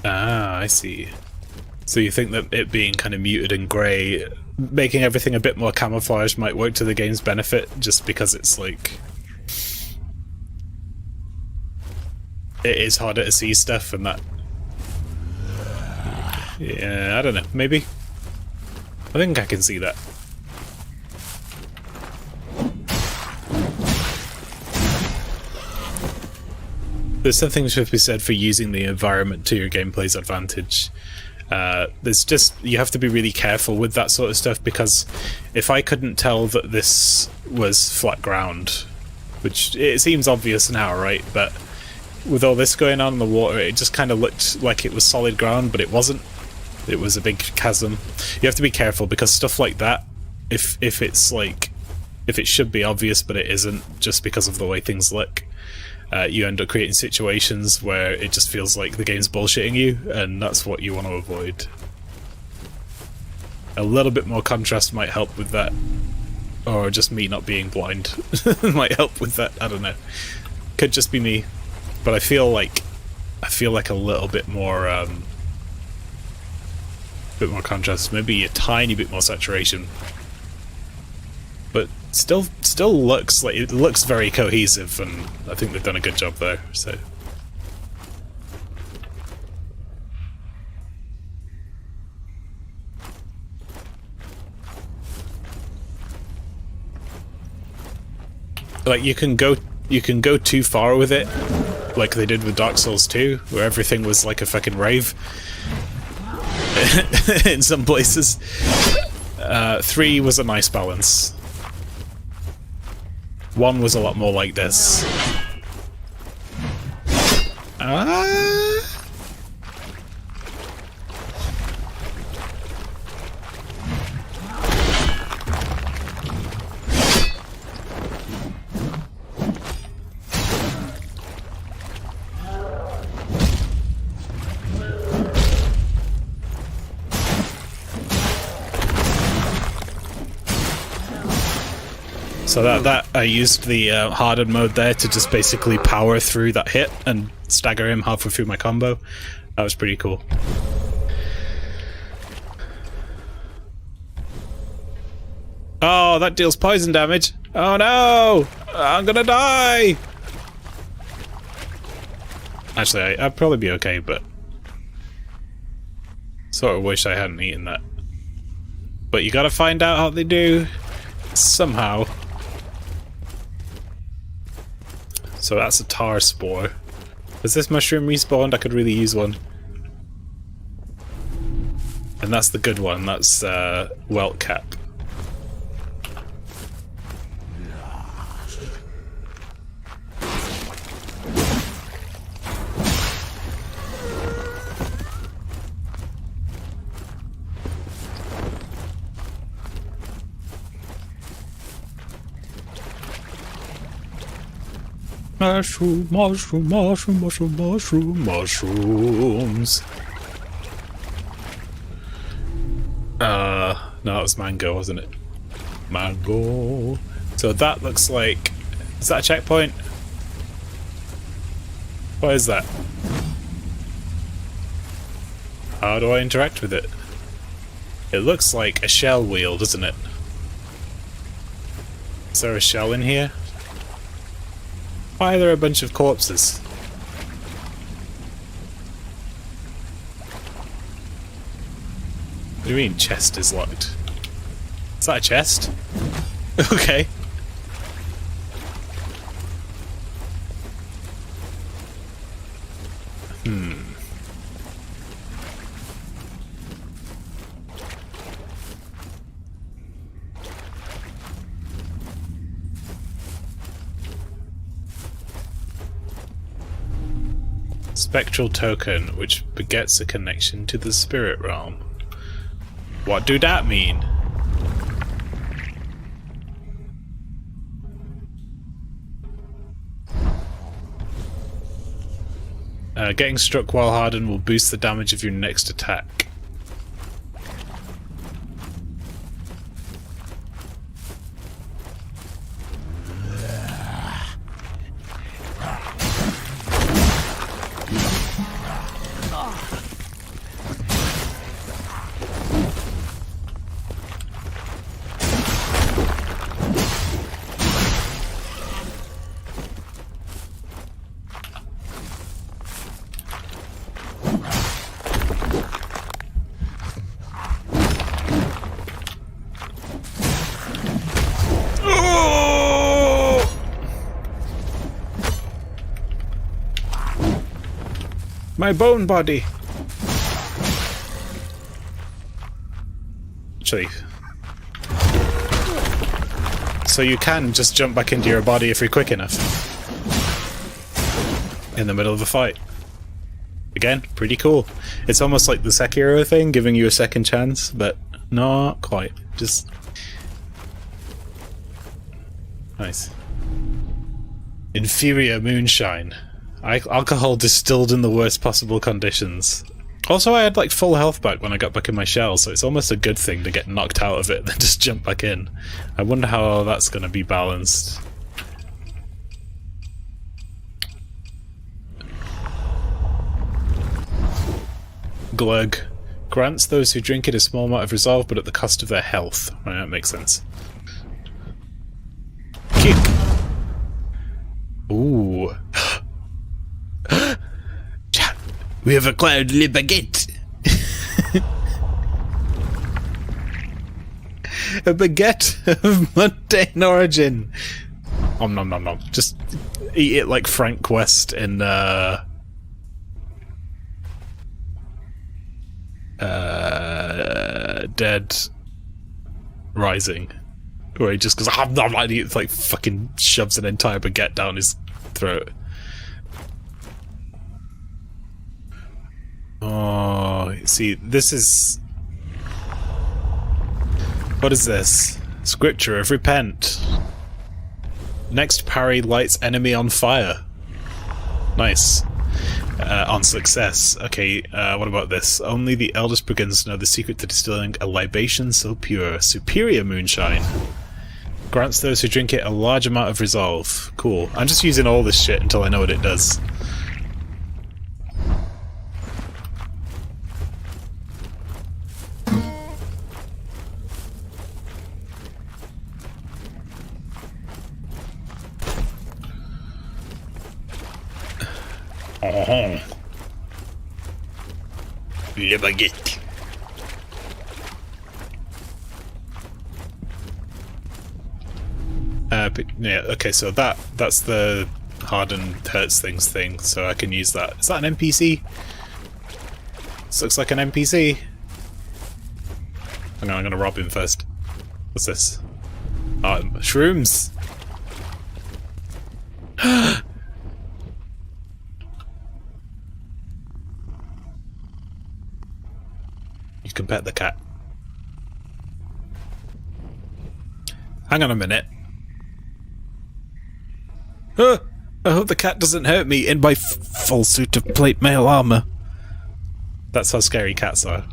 Ah, I see. So you think that it being kind of muted and grey, making everything a bit more camouflaged might work to the game's benefit, just because it's like... It is harder to see stuff and that... Yeah, I don't know, maybe? I think I can see that. There's something to be said for using the environment to your gameplay's advantage. There's just, you have to be really careful with that sort of stuff, because if I couldn't tell that this was flat ground, which it seems obvious now, right? But with all this going on in the water, it just kind of looked like it was solid ground, but it wasn't. It was a big chasm. You have to be careful, because stuff like that, if it's like, if it should be obvious but it isn't, just because of the way things look, you end up creating situations where it just feels like the game's bullshitting you, and that's what you want to avoid. A little bit more contrast might help with that, or just me not being blind might help with that. I don't know. Could just be me, but I feel like a little bit more contrast, maybe a tiny bit more saturation. But still looks like it looks very cohesive, and I think they've done a good job there. So like you can go too far with it, like they did with Dark Souls 2, where everything was like a fucking rave in some places. 3 was a nice balance. 1 was a lot more like this. So that I used the hardened mode there to just basically power through that hit and stagger him halfway through my combo. That was pretty cool. Oh, that deals poison damage. Oh no! I'm gonna die! Actually, I'd probably be okay, but sort of wish I hadn't eaten that. But you gotta find out how they do somehow. So that's a tar spore. Has this mushroom respawned? I could really use one. And that's the good one. That's Welt Cap. Mushroom, mushroom, mushroom, mushroom, mushroom, mushrooms. No, it was mango, wasn't it? Mango. So that looks like... Is that a checkpoint? What is that? How do I interact with it? It looks like a shell wheel, doesn't it? Is there a shell in here? Why are there a bunch of corpses? What do you mean chest is locked? Is that a chest? Okay. Spectral token, which begets a connection to the spirit realm. What do that mean? Getting struck while hardened will boost the damage of your next attack. My bone body. Actually, so you can just jump back into your body if you're quick enough in the middle of a fight. Again, pretty cool. It's almost like the Sekiro thing, giving you a second chance, but not quite. Just nice. Inferior moonshine. Alcohol distilled in the worst possible conditions. Also, I had like full health back when I got back in my shell, so it's almost a good thing to get knocked out of it than just jump back in. I wonder how that's going to be balanced. Glug. Grants those who drink it a small amount of resolve, but at the cost of their health. Right, that makes sense. Kick. Ooh. We have acquired Le Baguette. A baguette of mundane origin. Om nom nom nom. Just eat it like Frank West in Dead Rising, where he just goes, it's like fucking shoves an entire baguette down his throat. Oh, see, this is... What is this? Scripture of Repent. Next parry lights enemy on fire. Nice. On success. Okay, what about this? Only the eldest begins to know the secret to distilling a libation so pure. Superior moonshine. Grants those who drink it a large amount of resolve. Cool. I'm just using all this shit until I know what it does. Oh, le baguette. But, yeah, okay, so that's the hardened hurts things thing, so I can use that. Is that an NPC? This looks like an NPC. Hang on, I'm gonna rob him first. What's this? Oh, shrooms! You can pet the cat. Hang on a minute. I hope the cat doesn't hurt me in my full suit of plate mail armor. That's how scary cats are.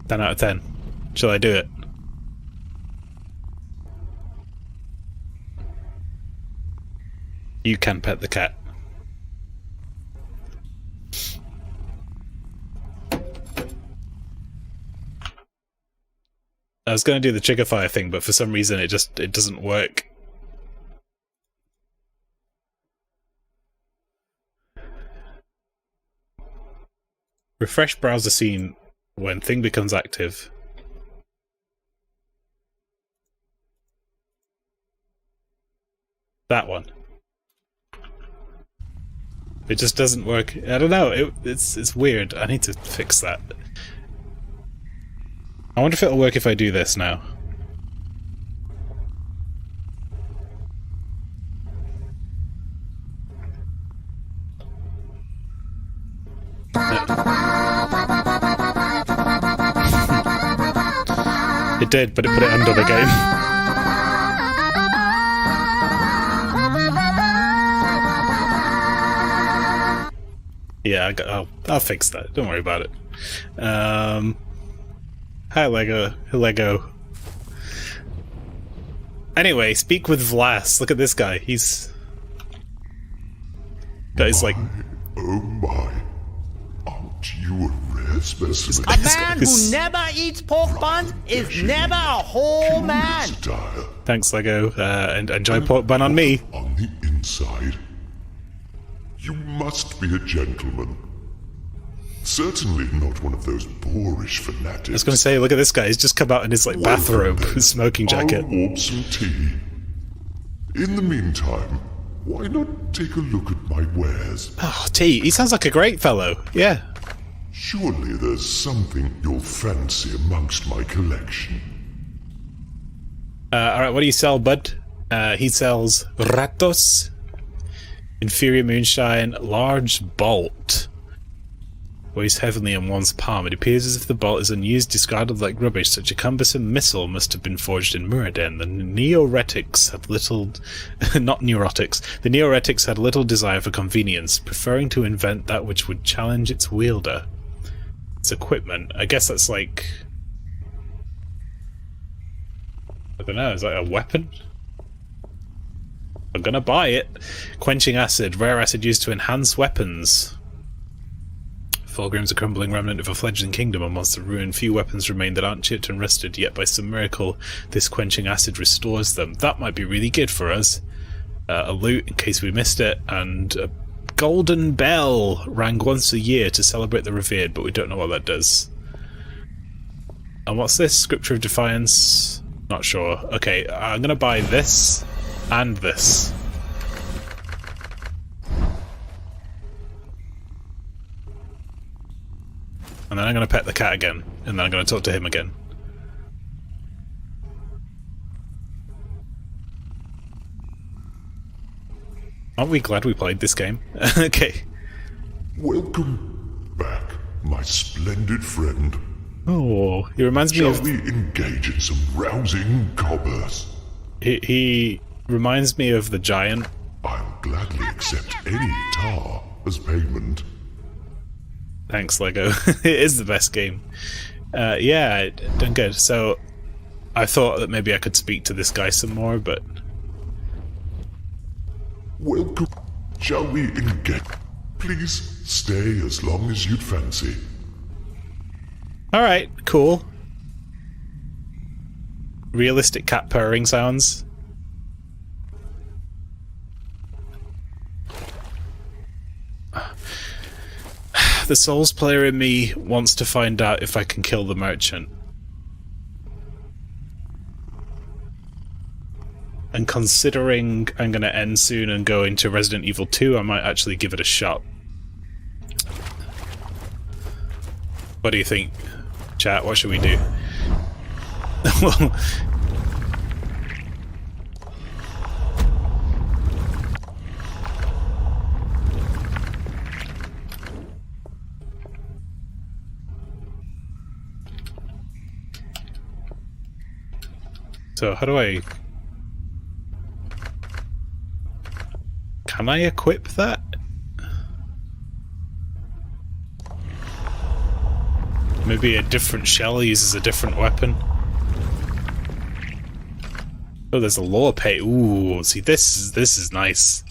Ten out of 10. Shall I do it? You can pet the cat. I was going to do the trigger fire thing, but for some reason it doesn't work. Refresh browser scene when thing becomes active. That one. It just doesn't work. I don't know. It's weird. I need to fix that. I wonder if it'll work if I do this now. It did, but it put it under the game. Yeah, I'll fix that. Don't worry about it. Hi, Lego. Anyway, speak with Vlas. Look at this guy. He's got his like. Oh my! Aren't you a rare specimen? A man who never eats pork buns is never a whole man. Style. Thanks, Lego. And enjoy pork bun on me. On the inside, you must be a gentleman. Certainly not one of those boorish fanatics. I was going to say, look at this guy. He's just come out in his like bathrobe, his smoking jacket. I'll warm some tea. In the meantime, why not take a look at my wares? Oh, tea. He sounds like a great fellow. Yeah. Surely there's something you'll fancy amongst my collection. Alright, what do you sell, bud? He sells Ratos, Inferior Moonshine, Large Bolt. Weighs heavily in one's palm. It appears as if the bolt is unused, discarded like rubbish. Such a cumbersome missile must have been forged in Muradin. The Neoretics had little... not neurotics. The Neoretics had little desire for convenience, preferring to invent that which would challenge its wielder. Its equipment. I guess that's like... I don't know, is that a weapon? I'm gonna buy it. Quenching acid. Rare acid used to enhance weapons. Fulgrim's a crumbling remnant of a fledgling kingdom amongst the ruin. Few weapons remain that aren't chipped and rusted, yet by some miracle this quenching acid restores them. That might be really good for us. A loot in case we missed it, and a golden bell rang once a year to celebrate the revered, but we don't know what that does. And what's this? Scripture of Defiance? Not sure. Okay, I'm gonna buy this and this. And then I'm gonna pet the cat again, and then I'm gonna talk to him again. Aren't we glad we played this game? Okay. Welcome back, my splendid friend. Oh, he reminds me Shall of... we engage in some rousing commerce? He reminds me of the giant. I'll gladly accept any tar as payment. Thanks, Lego. It is the best game. Yeah, done good. So, I thought that maybe I could speak to this guy some more, but... Welcome. Shall we engage? Please stay as long as you'd fancy. Alright, cool. Realistic cat purring sounds. The Souls player in me wants to find out if I can kill the merchant. And considering I'm going to end soon and go into Resident Evil 2, I might actually give it a shot. What do you think, chat? What should we do? Well, so how do I... Can I equip that? Maybe a different shell uses a different weapon. Oh, there's a lore page. Ooh, see, this is nice.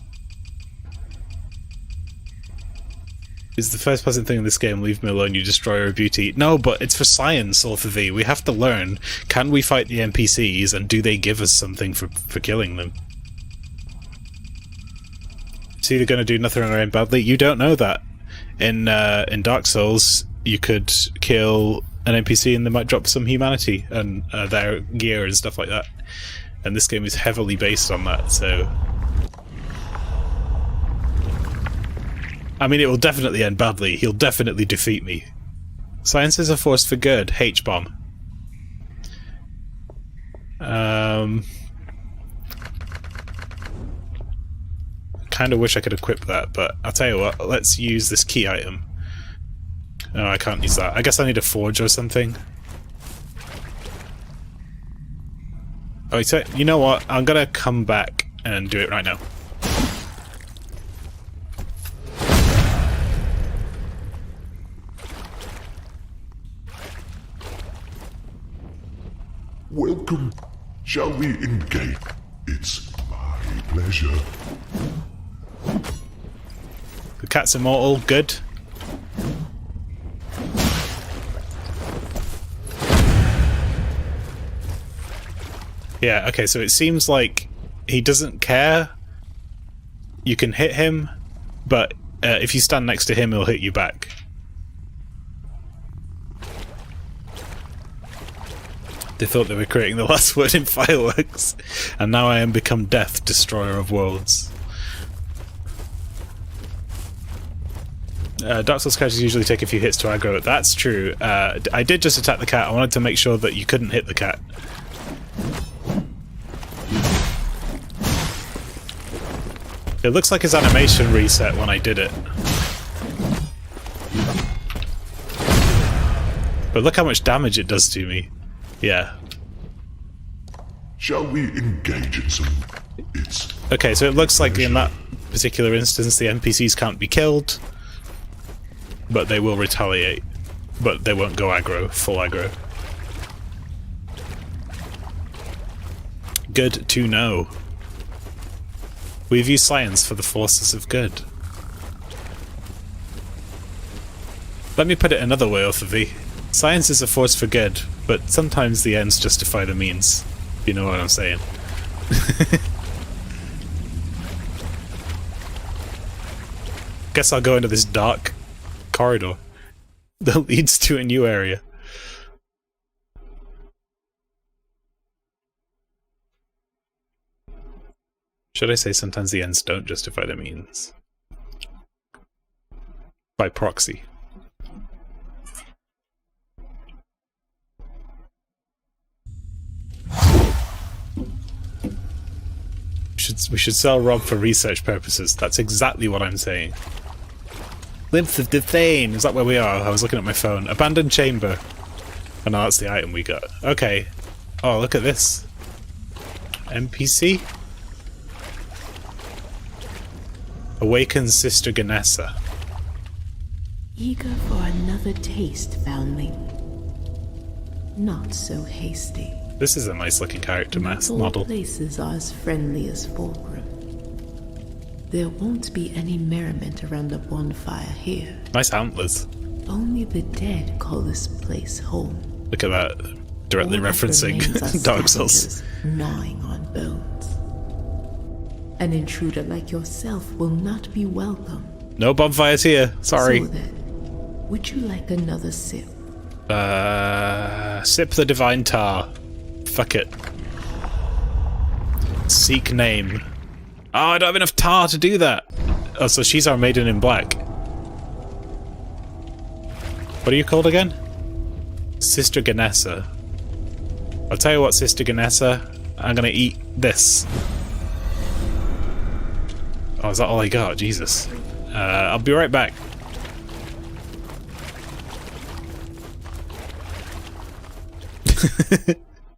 Is the first person thing in this game, leave me alone, you destroyer of beauty. No, but it's for science, all for thee. We have to learn, can we fight the NPCs, and do they give us something for killing them? It's either going to do nothing or end badly. You don't know that. In Dark Souls, you could kill an NPC and they might drop some humanity and their gear and stuff like that. And this game is heavily based on that, so... I mean, it will definitely end badly. He'll definitely defeat me. Science is a force for good. H-bomb. Kind of wish I could equip that, but I'll tell you what, let's use this key item. No, I can't use that. I guess I need a forge or something. Oh, so, you know what? I'm gonna come back and do it right now. Welcome. Shall we engage? It's my pleasure. The cat's immortal, good. Yeah, okay, so it seems like he doesn't care. You can hit him, but if you stand next to him, he'll hit you back. They thought they were creating the last word in Fireworks, and now I am become Death, Destroyer of Worlds. Dark Souls characters usually take a few hits to aggro. That's true. I did just attack the cat. I wanted to make sure that you couldn't hit the cat. It looks like his animation reset when I did it. But look how much damage it does to me. Yeah. Shall we engage in some... It's... Okay, so it looks like in that particular instance the NPCs can't be killed, but they will retaliate. But they won't go aggro, full aggro. Good to know. We've used science for the forces of good. Let me put it another way, Othavi. Science is a force for good, but sometimes the ends justify the means. You know what I'm saying. Guess I'll go into this dark corridor that leads to a new area. Should I say sometimes the ends don't justify the means? By proxy. We should sell Rob for research purposes. That's exactly what I'm saying. Lymph of the Thane! Is that where we are? I was looking at my phone. Abandoned chamber. Oh no, that's the item we got. Okay. Oh, look at this. NPC? Awaken Sister Ganessa. Eager for another taste, foundling. Not so hasty. This is a nice looking character Not all model. places are as friendly as Fulcrum. There won't be any merriment around a bonfire here. Nice antlers. Only the dead call this place home. Look at that. Directly All that referencing remains are Dark Souls. scavengers gnawing on bones. An intruder like yourself will not be welcome. No bonfires here. Sorry. So then, would you like another sip? Sip the Divine Tar. Fuck it. Seek name. Oh, I don't have enough tar to do that. Oh, so she's our maiden in black. What are you called again? Sister Ganessa. I'll tell you what, Sister Ganessa. I'm gonna eat this. Oh, is that all I got? Jesus. I'll be right back.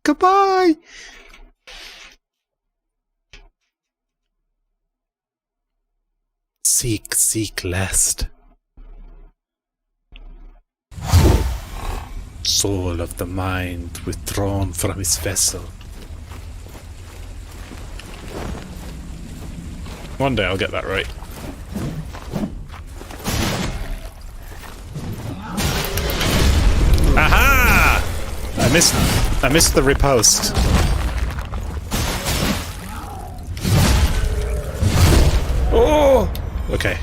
Goodbye! Seek lest. Soul of the mind withdrawn from his vessel. One day I'll get that right. Aha! I missed the riposte. Oh! Okay.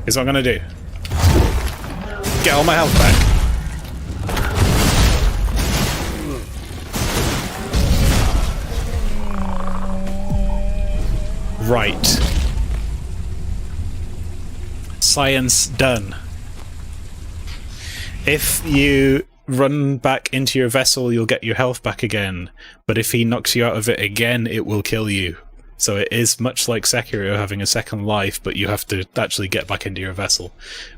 Here's what I'm gonna do. Get all my health back. Right. Science done. If you run back into your vessel, you'll get your health back again. But if he knocks you out of it again, it will kill you. So it is much like Sekiro having a second life, but you have to actually get back into your vessel.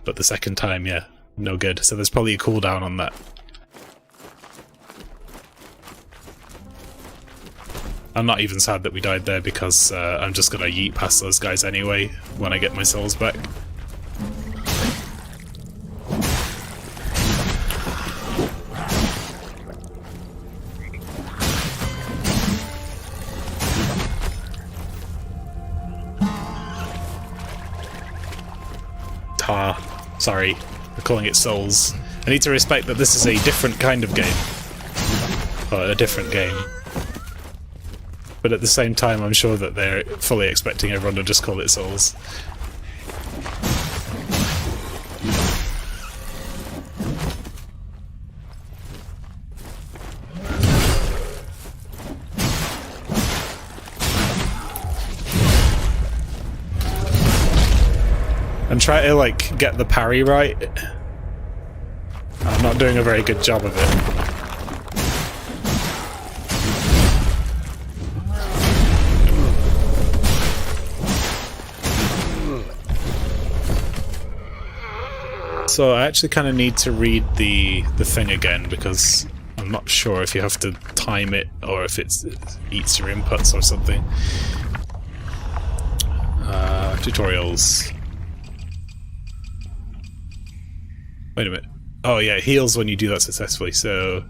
But the second time, yeah, no good. So there's probably a cooldown on that. I'm not even sad that we died there because I'm just gonna yeet past those guys anyway when I get my souls back. Sorry, we're calling it Souls. I need to respect that this is a different kind of game. Or a different game. But at the same time, I'm sure that they're fully expecting everyone to just call it Souls. And try to, like, get the parry right. I'm not doing a very good job of it. So I actually kind of need to read the thing again because I'm not sure if you have to time it or if it eats your inputs or something. Tutorials. Wait a minute. Oh yeah, it heals when you do that successfully, so...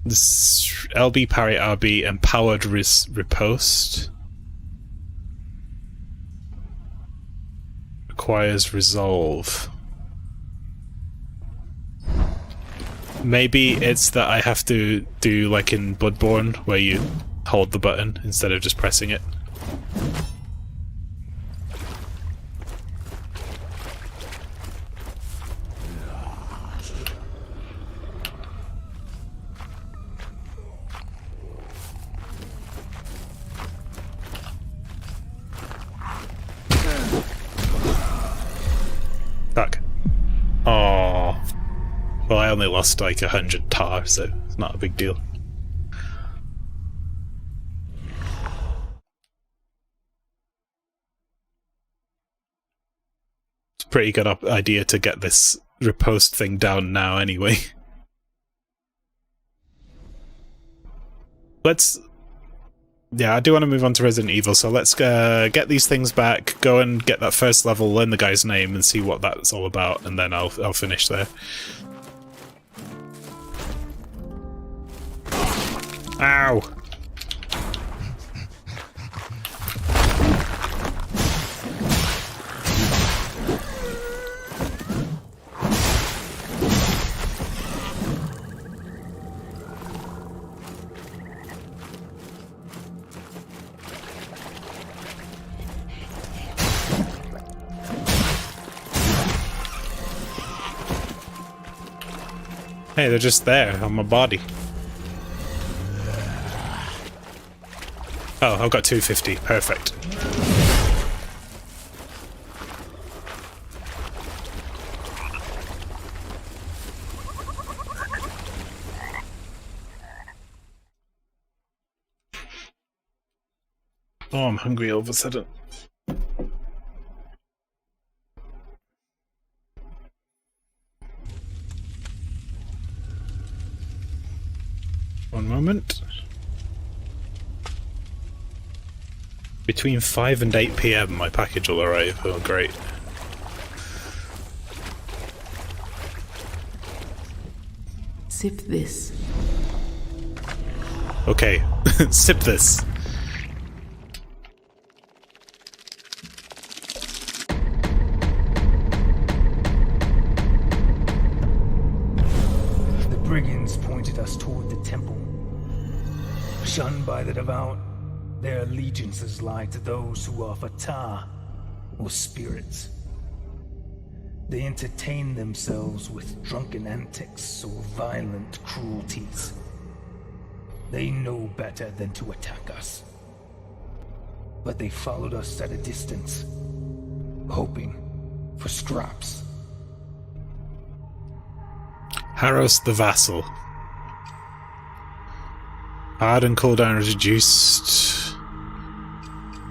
This LB parry RB empowered riposte. Requires resolve. Maybe it's that I have to do like in Bloodborne where you hold the button instead of just pressing it. Fuck. Oh. Well, I only lost like 100 tar, so it's not a big deal. It's a pretty good idea to get this riposte thing down now anyway. Yeah, I do want to move on to Resident Evil, so let's get these things back, go and get that first level, learn the guy's name, and see what that's all about, and then I'll finish there. Ow! Hey, they're just there on my body. Oh, I've got 250. Perfect. Oh, I'm hungry all of a sudden. One moment. Between 5 and 8 PM my package will arrive. Oh, great. Sip this. Okay, sip this. The brigands pointed us toward the temple. Shunned by the devout, their allegiances lie to those who offer tar or spirits. They entertain themselves with drunken antics or violent cruelties. They know better than to attack us. But they followed us at a distance, hoping for scraps. Haros the Vassal. Hard and cooldown reduced.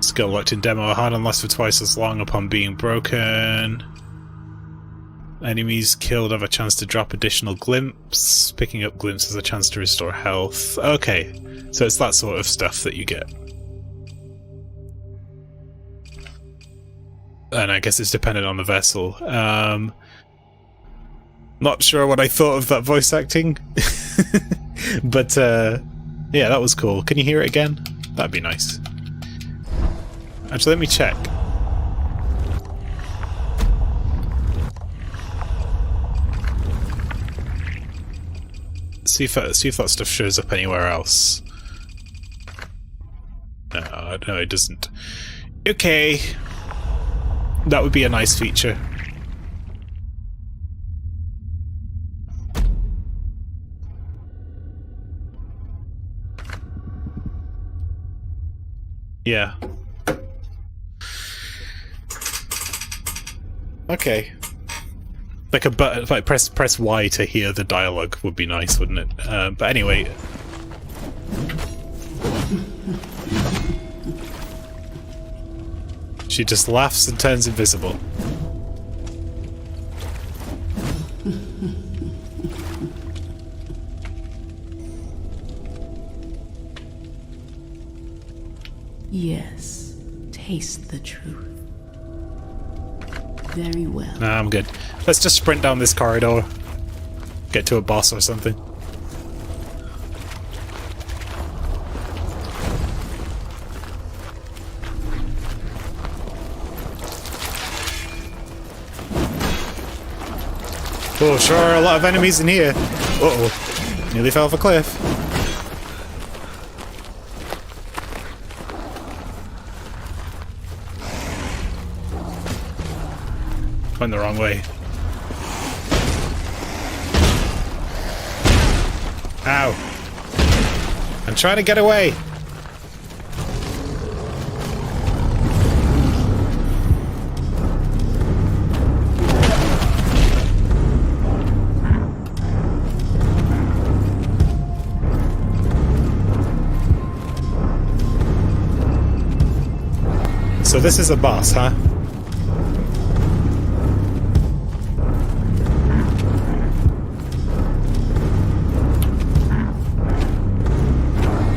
Skill locked in demo. Hard and lasts for twice as long upon being broken. Enemies killed have a chance to drop additional glimpse. Picking up glimpse has a chance to restore health. Okay, so it's that sort of stuff that you get. And I guess it's dependent on the vessel. Not sure what I thought of that voice acting. But yeah, that was cool. Can you hear it again? That'd be nice. Actually, let me check. See if that stuff shows up anywhere else. No, it doesn't. Okay. That would be a nice feature. Yeah. Okay. Like a button, like press Y to hear the dialogue would be nice, wouldn't it? But anyway. She just laughs and turns invisible. Yes, taste the truth. Very well. Nah, I'm good. Let's just sprint down this corridor. Get to a boss or something. Oh, sure are a lot of enemies in here. Uh-oh. Nearly fell off a cliff. Went the wrong way. Ow. I'm trying to get away. So this is a boss, huh?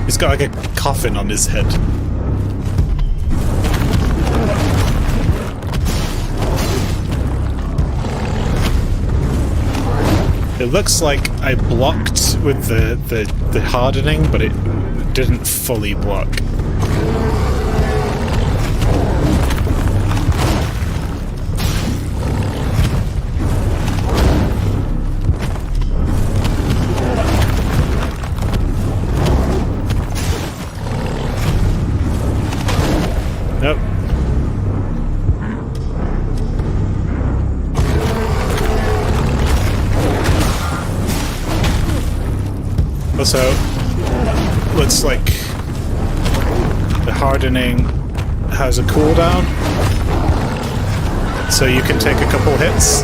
He's got like a coffin on his head. It looks like I blocked with the hardening, but it didn't fully block. Nope. Also, looks like the hardening has a cooldown, so you can take a couple hits.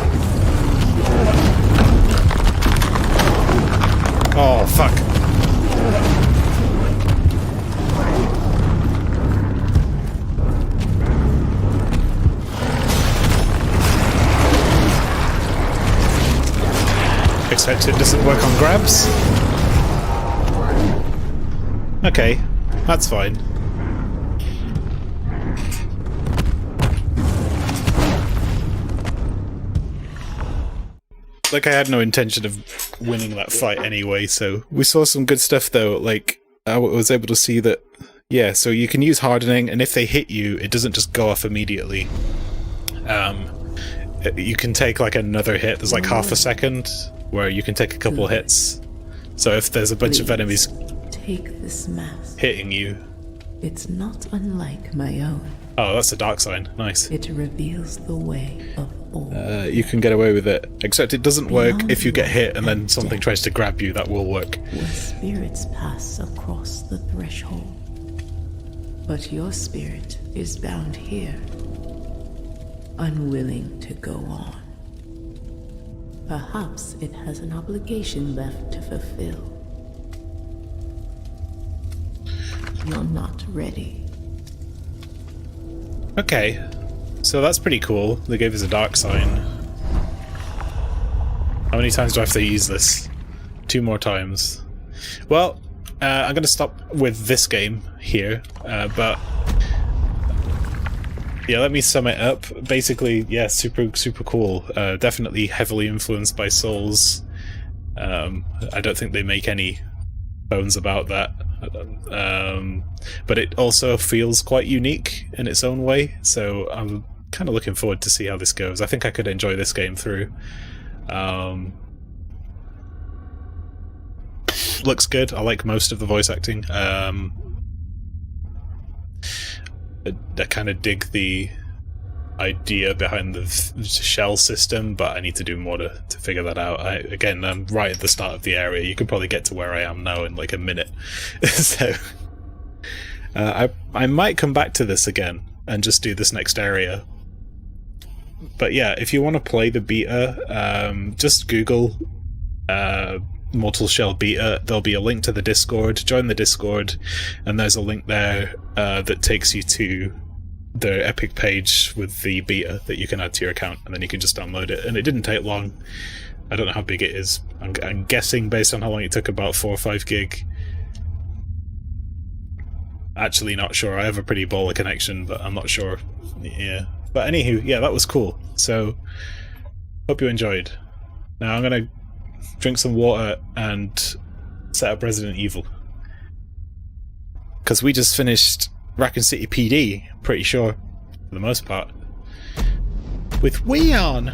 Oh, fuck. Except it doesn't work on grabs. Okay, that's fine. Like, I had no intention of winning that fight anyway, so we saw some good stuff though. Like, I was able to see that, yeah, so you can use hardening, and if they hit you, it doesn't just go off immediately. You can take like another hit. There's like half a second where you can take a couple hits. So if there's a bunch of enemies Take this mask. hitting you... It's not unlike my own. Oh, that's a dark sign. Nice. It reveals the way of all. You can get away with it. Except it doesn't work if you get hit and then something tries to grab you. That will work. Where spirits pass across the threshold. But your spirit is bound here, unwilling to go on. Perhaps it has an obligation left to fulfill. You're not ready. Okay. So that's pretty cool. They gave us a dark sign. How many times do I have to use this? 2 more times. Well, I'm going to stop with this game here, but yeah, let me sum it up. Basically, yeah, super cool. Definitely heavily influenced by Souls. I don't think they make any bones about that. But it also feels quite unique in its own way, so I'm kind of looking forward to see how this goes. I think I could enjoy this game through. Looks good. I like most of the voice acting. I kind of dig the idea behind the shell system, but I need to do more to figure that out. Again, I'm right at the start of the area. You could probably get to where I am now in like a minute. So I might come back to this again and just do this next area. But yeah, if you want to play the beta, just Google Mortal Shell beta. There'll be a link to the Discord. Join the Discord, and there's a link there that takes you to the Epic page with the beta that you can add to your account, and then you can just download it. And it didn't take long. I don't know how big it is. I'm guessing based on how long it took, about 4 or 5 gig. Actually not sure. I have a pretty baller connection, but I'm not sure. Yeah. But anywho, yeah, that was cool. So, hope you enjoyed. Now I'm gonna drink some water and set up Resident Evil. Because we just finished Raccoon City PD, pretty sure, for the most part, with Weon.